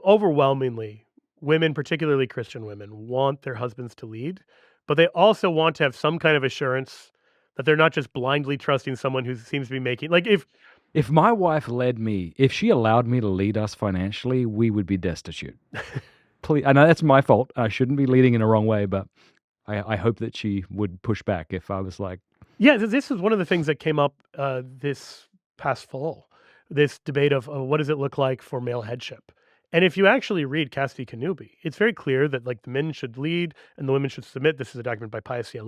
overwhelmingly, women, particularly Christian women, want their husbands to lead, but they also want to have some kind of assurance that they're not just blindly trusting someone who seems to be making, like if my wife led me, if she allowed me to lead us financially, we would be destitute. Please, I know that's my fault. I shouldn't be leading in a wrong way, but I hope that she would push back if I was like... Yeah, this is one of the things that came up this past fall. This debate of what does it look like for male headship. And if you actually read Cass v. Kanubi, it's very clear that like the men should lead and the women should submit. This is a document by Pius XI,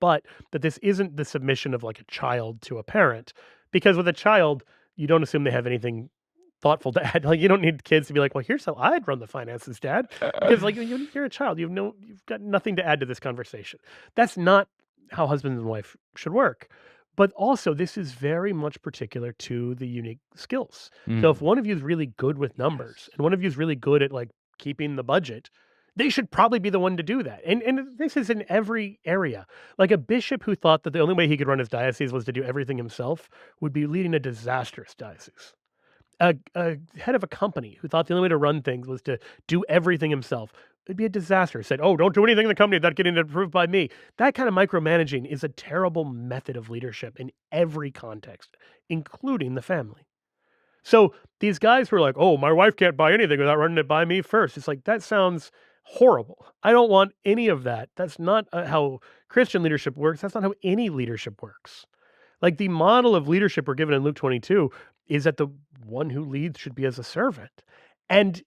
but that this isn't the submission of like a child to a parent. Because with a child, you don't assume they have anything thoughtful to add. Like you don't need kids to be like, well, here's how I'd run the finances, Dad. Because like you're a child, you've got nothing to add to this conversation. That's not how husband and wife should work. But also, this is very much particular to the unique skills. So if one of you is really good with numbers and one of you is really good at like keeping the budget, they should probably be the one to do that. And this is in every area. Like a bishop who thought that the only way he could run his diocese was to do everything himself would be leading a disastrous diocese. A head of a company who thought the only way to run things was to do everything himself, it'd be a disaster. Said, oh, don't do anything in the company without getting it approved by me. That kind of micromanaging is a terrible method of leadership in every context, including the family. So these guys who are like, oh, my wife can't buy anything without running it by me first. It's like, that sounds horrible. I don't want any of that. That's not how Christian leadership works. That's not how any leadership works. Like the model of leadership we're given in Luke 22 is that the one who leads should be as a servant. And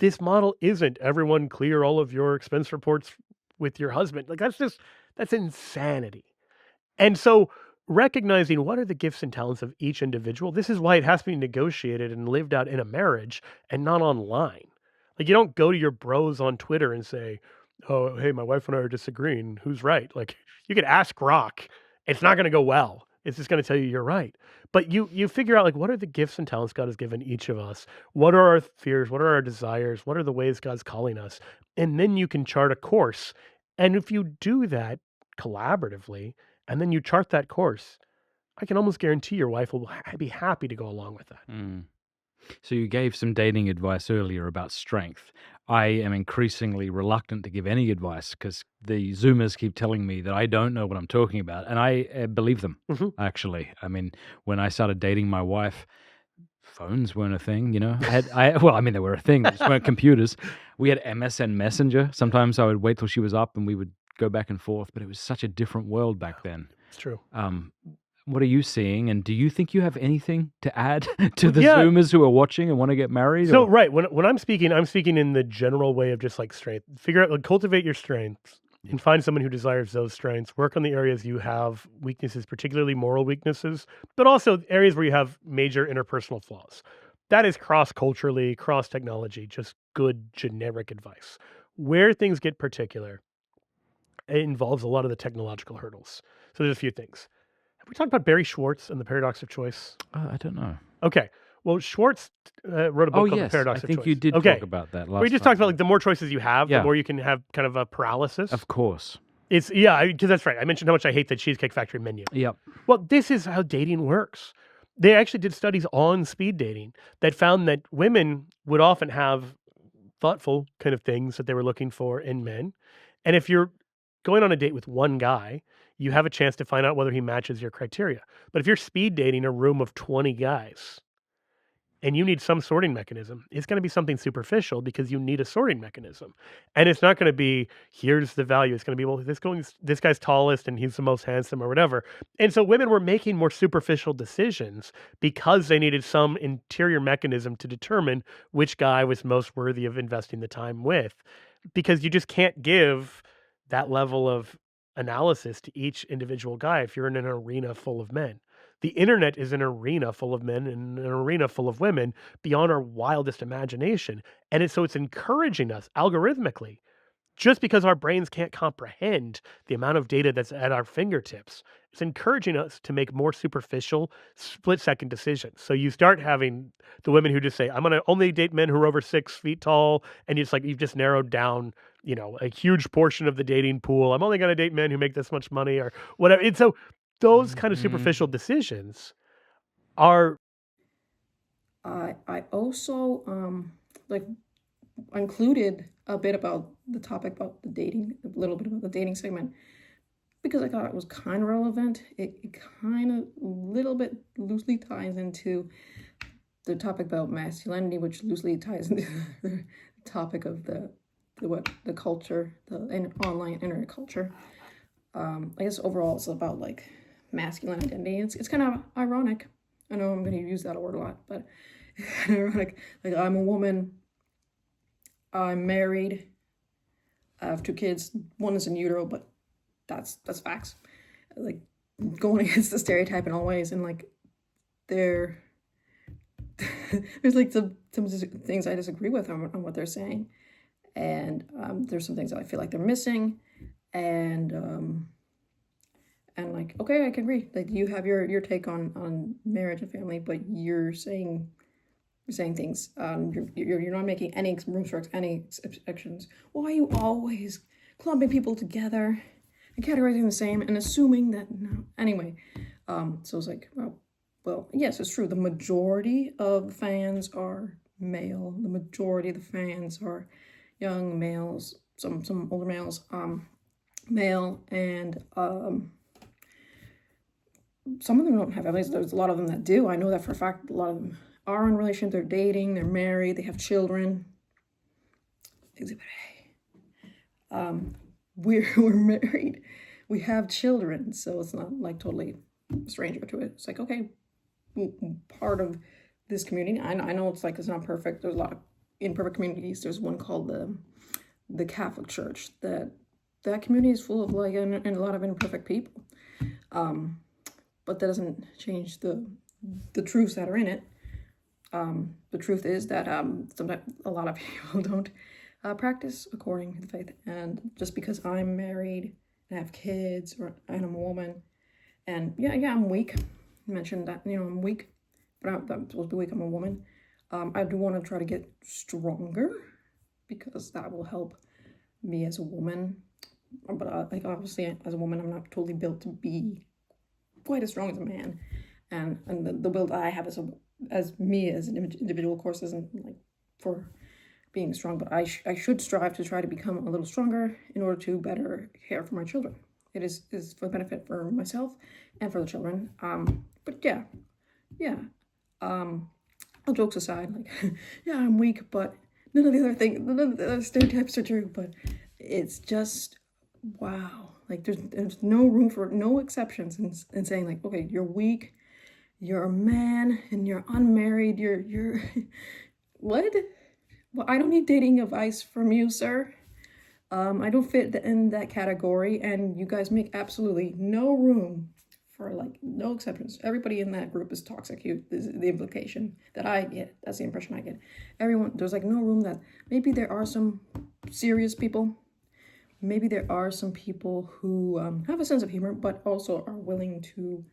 this model isn't everyone clear all of your expense reports with your husband. Like that's insanity. And so recognizing what are the gifts and talents of each individual, this is why it has to be negotiated and lived out in a marriage and not online. Like you don't go to your bros on Twitter and say, oh, hey, my wife and I are disagreeing. Who's right? Like you could ask Rock. It's not going to go well. It's just going to tell you you're right. But you figure out like what are the gifts and talents God has given each of us? What are our fears? What are our desires? What are the ways God's calling us? And then you can chart a course. And if you do that collaboratively, and then you chart that course, I can almost guarantee your wife will be happy to go along with that. So you gave some dating advice earlier about strength. I am increasingly reluctant to give any advice because the Zoomers keep telling me that I don't know what I'm talking about, and I believe them, actually. I mean, when I started dating my wife, phones weren't a thing, you know. They were a thing, they just weren't computers. We had MSN Messenger. Sometimes I would wait till she was up and we would go back and forth, but it was such a different world back then. It's true. What are you seeing? And do you think you have anything to add to the Yeah. Zoomers who are watching and want to get married? So or- right, when I'm speaking in the general way of just like strength. Figure out, like, cultivate your strengths and find someone who desires those strengths. Work on the areas you have weaknesses, particularly moral weaknesses, but also areas where you have major interpersonal flaws. That is cross culturally, cross technology, just good generic advice. Where things get particular, it involves a lot of the technological hurdles. So there's a few things. Have we talked about Barry Schwartz and the paradox of choice? I don't know. Okay. Well, Schwartz wrote a book Oh, called The yes. Paradox I of think Choice. you did Okay. talk about that We last just time. talked about, like, the more choices you have, Yeah. the more you can have kind of a paralysis. Of course. It's because that's right. I mentioned how much I hate the Cheesecake Factory menu. Yep. Well, this is how dating works. They actually did studies on speed dating that found that women would often have thoughtful kind of things that they were looking for in men. And if you're going on a date with one guy, you have a chance to find out whether he matches your criteria. But if you're speed dating a room of 20 guys and you need some sorting mechanism, it's going to be something superficial because you need a sorting mechanism. And it's not going to be, here's the value. It's going to be, well, this guy's tallest and he's the most handsome or whatever. And so women were making more superficial decisions because they needed some interior mechanism to determine which guy was most worthy of investing the time with. Because you just can't give that level of analysis to each individual guy if you're in an arena full of men. The internet is an arena full of men and an arena full of women beyond our wildest imagination. And it's encouraging us algorithmically, just because our brains can't comprehend the amount of data that's at our fingertips. It's encouraging us to make more superficial, split-second decisions. So you start having the women who just say, I'm going to only date men who are over 6 feet tall. And it's like, you've just narrowed down, a huge portion of the dating pool. I'm only going to date men who make this much money or whatever. And so those kind of superficial decisions are I also like included a bit about the topic about the dating, a little bit about the dating segment, because I thought it was kind of relevant. It kind of a little bit loosely ties into the topic about masculinity, which loosely ties into the topic of the culture, the online internet culture. I guess overall it's about like masculine identity. It's kind of ironic. I know I'm going to use that word a lot, but it's kind of ironic. Like, I'm a woman, I'm married, I have 2 kids. One is in utero, but that's facts. Like, going against the stereotype in all ways, and like there's like some things I disagree with on what they're saying, and there's some things that I feel like they're missing, and like, okay, I can agree. Like, you have your take on marriage and family, but you're saying things. You're not making any room for any exceptions. Why are you always clumping people together and categorizing the same and assuming that no? Anyway, so it's like, well, yes, it's true. The majority of the fans are male. The majority of the fans are young males. Some older males, male, and some of them don't have families. There's a lot of them that do. I know that for a fact. A lot of them are in relation. They're dating. They're married. They have children. Exhibit A. We're married. We have children, so it's not like totally a stranger to it. It's like, okay, part of this community. I know it's like, it's not perfect. There's a lot of imperfect communities. There's one called the Catholic Church. That community is full of like and a lot of imperfect people. But that doesn't change the truths that are in it. The truth is that sometimes a lot of people don't practice according to the faith. And just because I'm married and have kids, and I'm a woman, and yeah, I'm weak. I mentioned that, I'm weak, but I'm supposed to be weak. I'm a woman. I do want to try to get stronger because that will help me as a woman. But like, obviously, as a woman, I'm not totally built to be quite as strong as a man, and the build I have as me as an individual, of course, isn't like for being strong, but I should strive to try to become a little stronger in order to better care for my children. It is for the benefit for myself and for the children. But yeah. All jokes aside, like, yeah, I'm weak, but none of the other stereotypes are true. But it's just, wow, Like there's no room for no exceptions in saying like, okay, you're weak, you're a man, and you're unmarried. You're what? Well, I don't need dating advice from you, sir. I don't fit in that category, and you guys make absolutely no room for like no exceptions. Everybody in that group is toxic. Is the implication that I get. That's the impression I get. Everyone, there's like no room that maybe there are some serious people. Maybe there are some people who have a sense of humor, but also are willing to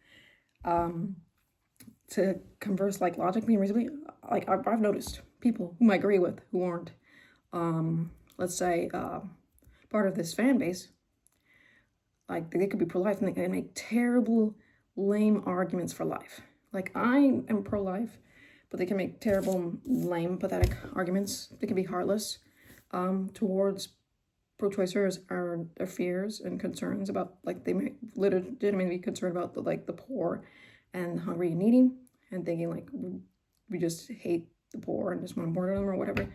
converse like logically and reasonably. Like I've noticed people whom I agree with who aren't, let's say, part of this fan base. Like they could be pro-life and they make terrible, lame arguments for life. Like I am pro-life, but they can make terrible, lame, pathetic arguments. They can be heartless towards pro-choicers are their fears and concerns about, like, they may legitimately be concerned about the poor and hungry and needy, and thinking like we just hate the poor and just want to murder them or whatever.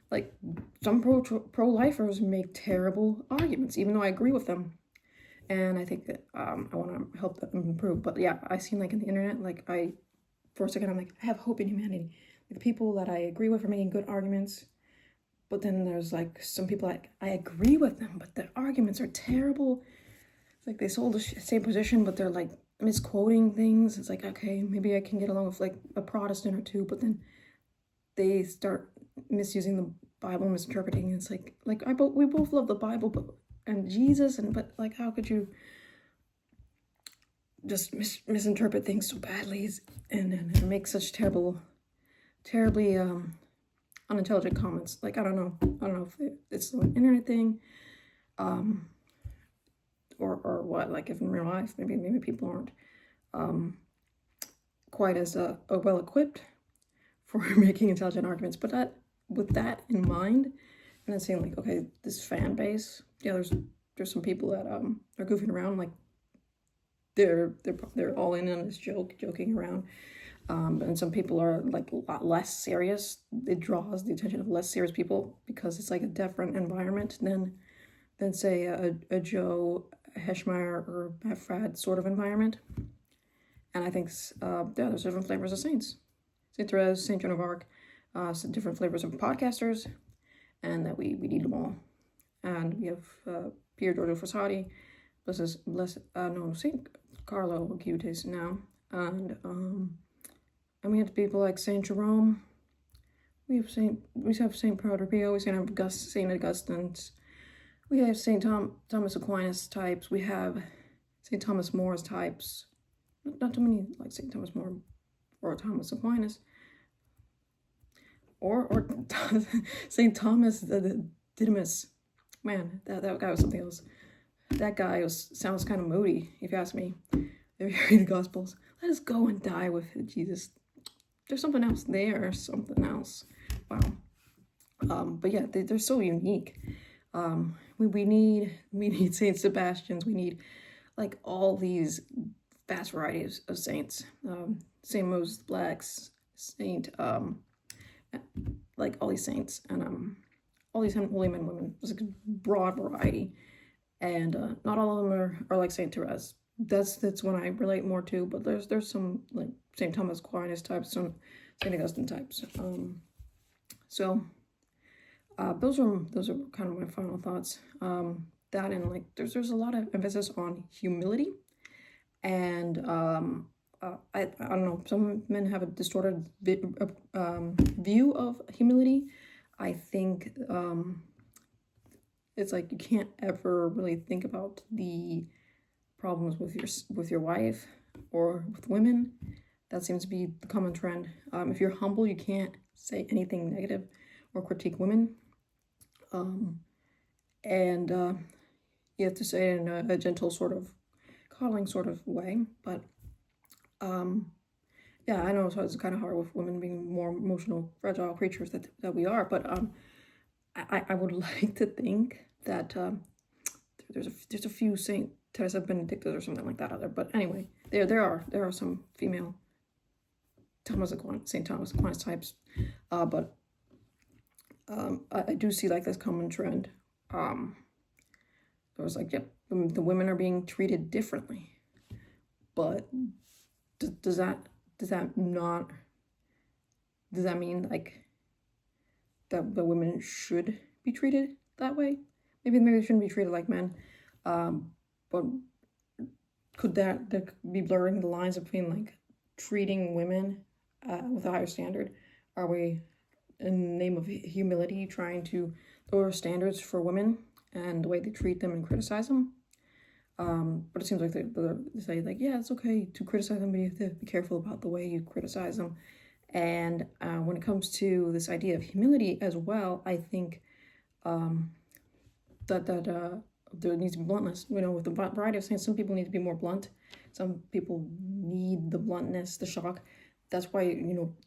Like some pro-lifers make terrible arguments, even though I agree with them, and I think that I want to help them improve. But yeah, I seen like in the internet, like for a second I'm like, I have hope in humanity. Like the people that I agree with are making good arguments. But then there's like some people like I agree with them, but their arguments are terrible. It's like they sold the same position, but they're like misquoting things. It's like, okay, maybe I can get along with like a Protestant or two, but then they start misusing the Bible, misinterpreting. It's like we both love the Bible, and Jesus, but like how could you just misinterpret things so badly and make such terribly unintelligent comments? Like I don't know if it's an internet thing, or what. Like if in real life, maybe people aren't quite as well equipped for making intelligent arguments. But with that in mind, and then saying like, okay, this fan base, yeah, there's some people that are goofing around, like they're all in on this joking around. And some people are like a lot less serious. It draws the attention of less serious people because it's like a different environment than say a Joe Heschmeyer or Fred sort of environment. And I think there's different flavors of saints. Saint Therese, Saint Joan of Arc, different flavors of podcasters, and that we need them all. And we have Pier Giorgio Frassati, Saint Carlo Acutis now, and we have people like Saint Jerome. We have Saint Padre Pio. We have Saint Augustine's. We have Saint Thomas Aquinas types. We have Saint Thomas More's types. Not too many like Saint Thomas More or Thomas Aquinas. Or Saint Thomas the Didymus. Man, that guy was something else. That guy sounds kind of moody, if you ask me. If you read the Gospels, let us go and die with Jesus. There's something else there. Something else. Wow. But yeah, they're so unique. We need Saint Sebastians. We need like all these vast varieties of saints. Saint Moses the Blacks, Saint like all these saints, and all these holy men and women. There's a broad variety, and not all of them are like Saint Therese. That's one I relate more to. But there's some like Saint Thomas Aquinas types, some Saint Augustine types. So those are kind of my final thoughts. That and like there's a lot of emphasis on humility, and I don't know. Some men have a distorted view of humility. I think it's like you can't ever really think about the problems with your wife or with women. That seems to be the common trend. If you're humble, you can't say anything negative or critique women. And you have to say it in a gentle sort of coddling sort of way. But yeah, I know it's kind of hard with women being more emotional, fragile creatures that we are. But I would like to think that there's a few Saint Teresa Benedictus or something like that out there. But anyway, there are some female Saint Thomas Aquinas types, but I do see like this common trend. There was like, yep, the women are being treated differently. But does that mean like that the women should be treated that way? Maybe they shouldn't be treated like men. But could that be blurring the lines between like treating women with a higher standard? Are we, in the name of humility, trying to lower standards for women and the way they treat them and criticize them? But it seems like they say like, yeah, it's okay to criticize them, but you have to be careful about the way you criticize them. And when it comes to this idea of humility as well, I think that there needs to be bluntness. With the variety of saying, some people need to be more blunt. Some people need the bluntness, the shock. That's why,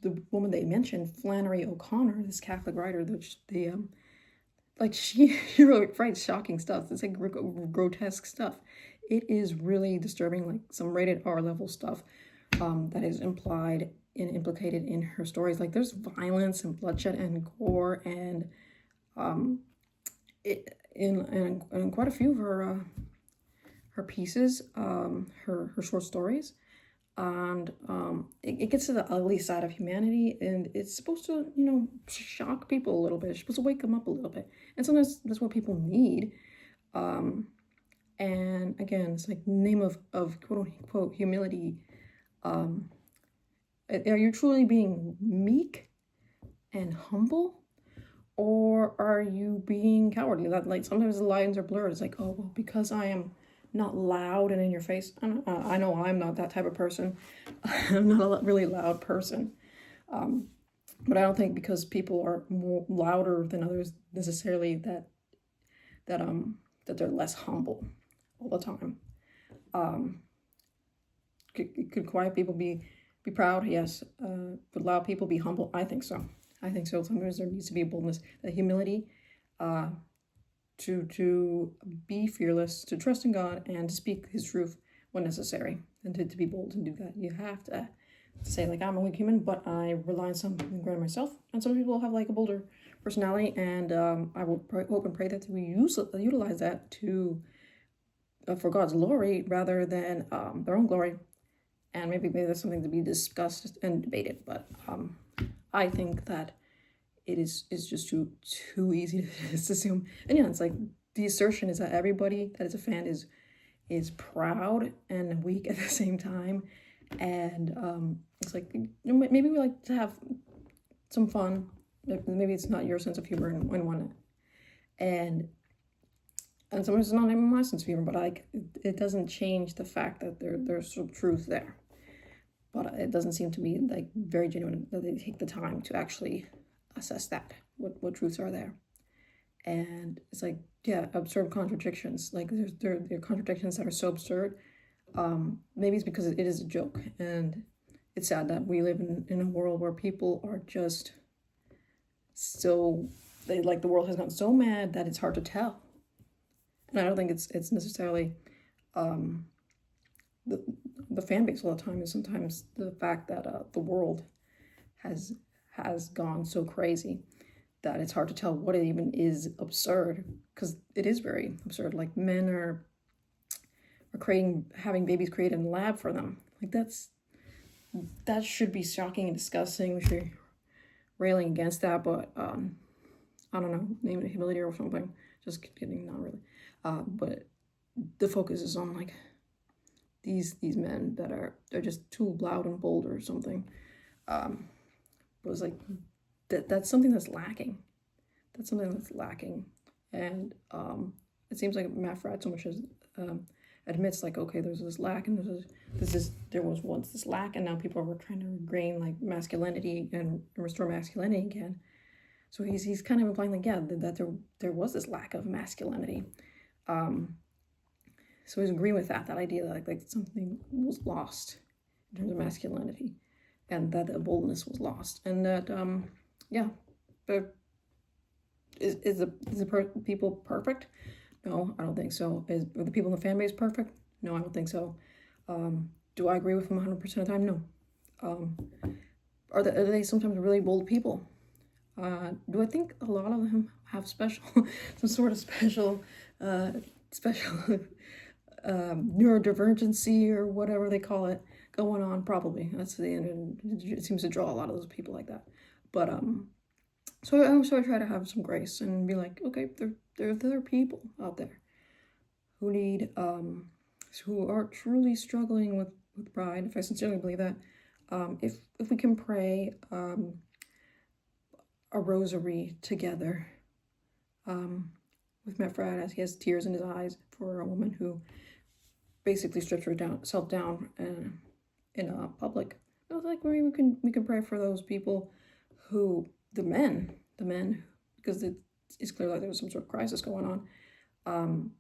the woman they mentioned, Flannery O'Connor, this Catholic writer, she writes shocking stuff. It's like grotesque stuff. It is really disturbing, like some rated R level stuff that is implied and implicated in her stories. Like there's violence and bloodshed and gore and in quite a few of her pieces, her short stories. And it gets to the ugly side of humanity, and it's supposed to, shock people a little bit. It's supposed to wake them up a little bit. And sometimes that's what people need. And again, it's like name of quote unquote humility. Are you truly being meek and humble? Or are you being cowardly? That like sometimes the lines are blurred. It's like, oh, well, because I am not loud and in your face. I know I'm not that type of person. I'm not a really loud person. But I don't think because people are more louder than others necessarily that they're less humble all the time. Could quiet people be proud? Yes. Would loud people be humble? I think so. Sometimes there needs to be a boldness, a humility, to be fearless, to trust in God, and to speak His truth when necessary, and to be bold and do that. You have to say, like, I'm a weak human, but I rely on something greater myself. And some people have like a bolder personality, and I will hope and pray that we utilize that to for God's glory rather than their own glory. And maybe that's something to be discussed and debated. But I think that it is just too easy to assume. And it's like the assertion is that everybody that is a fan is proud and weak at the same time. And it's like, maybe we like to have some fun. Maybe it's not your sense of humor and one. And sometimes it's not even my sense of humor, but like it doesn't change the fact that there's some truth there. But it doesn't seem to be like very genuine that they take the time to actually assess that, what truths are there. And it's like, yeah, absurd contradictions. Like there are contradictions that are so absurd. Maybe it's because it is a joke, and it's sad that we live in a world where people are just the world has gotten so mad that it's hard to tell. And I don't think it's necessarily the fan base all the time. Is sometimes the fact that the world has gone so crazy that it's hard to tell what it even is absurd, because it is very absurd. Like men are having babies created in a lab for them. Like that should be shocking and disgusting. We should be railing against that, but I don't know, name it humility or something. Just kidding, not really. But the focus is on like these men they're just too loud and bold or something. But it's like that's something that's lacking. And it seems like Matt Fradd so much as admits like, okay, there's this lack, and there was once this lack, and now people are trying to regain like masculinity and restore masculinity again. So he's kind of implying like, yeah, that there was this lack of masculinity. So he's agreeing with that idea that like something was lost in terms of masculinity, and that the boldness was lost, and that but is the people perfect? No, I don't think so. Are the people in the fan base perfect? No, I don't think so. Do I agree with them 100% of the time? No. Are they sometimes really bold people? Do I think a lot of them have some sort of special special neurodivergency or whatever they call it going on. Probably that's the end. It seems to draw a lot of those people like that. But so I try to have some grace and be like, okay, there are people out there who need who are truly struggling with pride. If I sincerely believe that, if we can pray a rosary together with Mefrat as he has tears in his eyes for a woman who basically stripped herself down in public. I was like, we can pray for those people who the men because it's clear like there's some sort of crisis going on.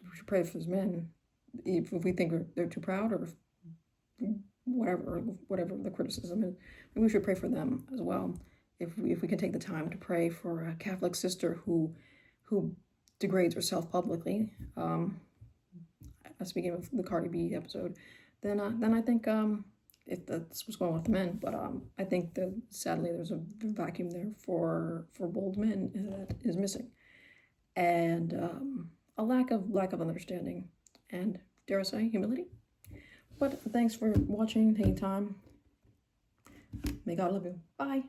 We should pray for those men if we think they're too proud or whatever the criticism is. We should pray for them as well. If we can take the time to pray for a Catholic sister who degrades herself publicly, speaking of the Cardi B episode, then I think if that's what's going on with the men, but I think that sadly there's a vacuum there for bold men that is missing, and a lack of understanding and, dare I say, humility. But thanks for watching, taking time. May God love you. Bye.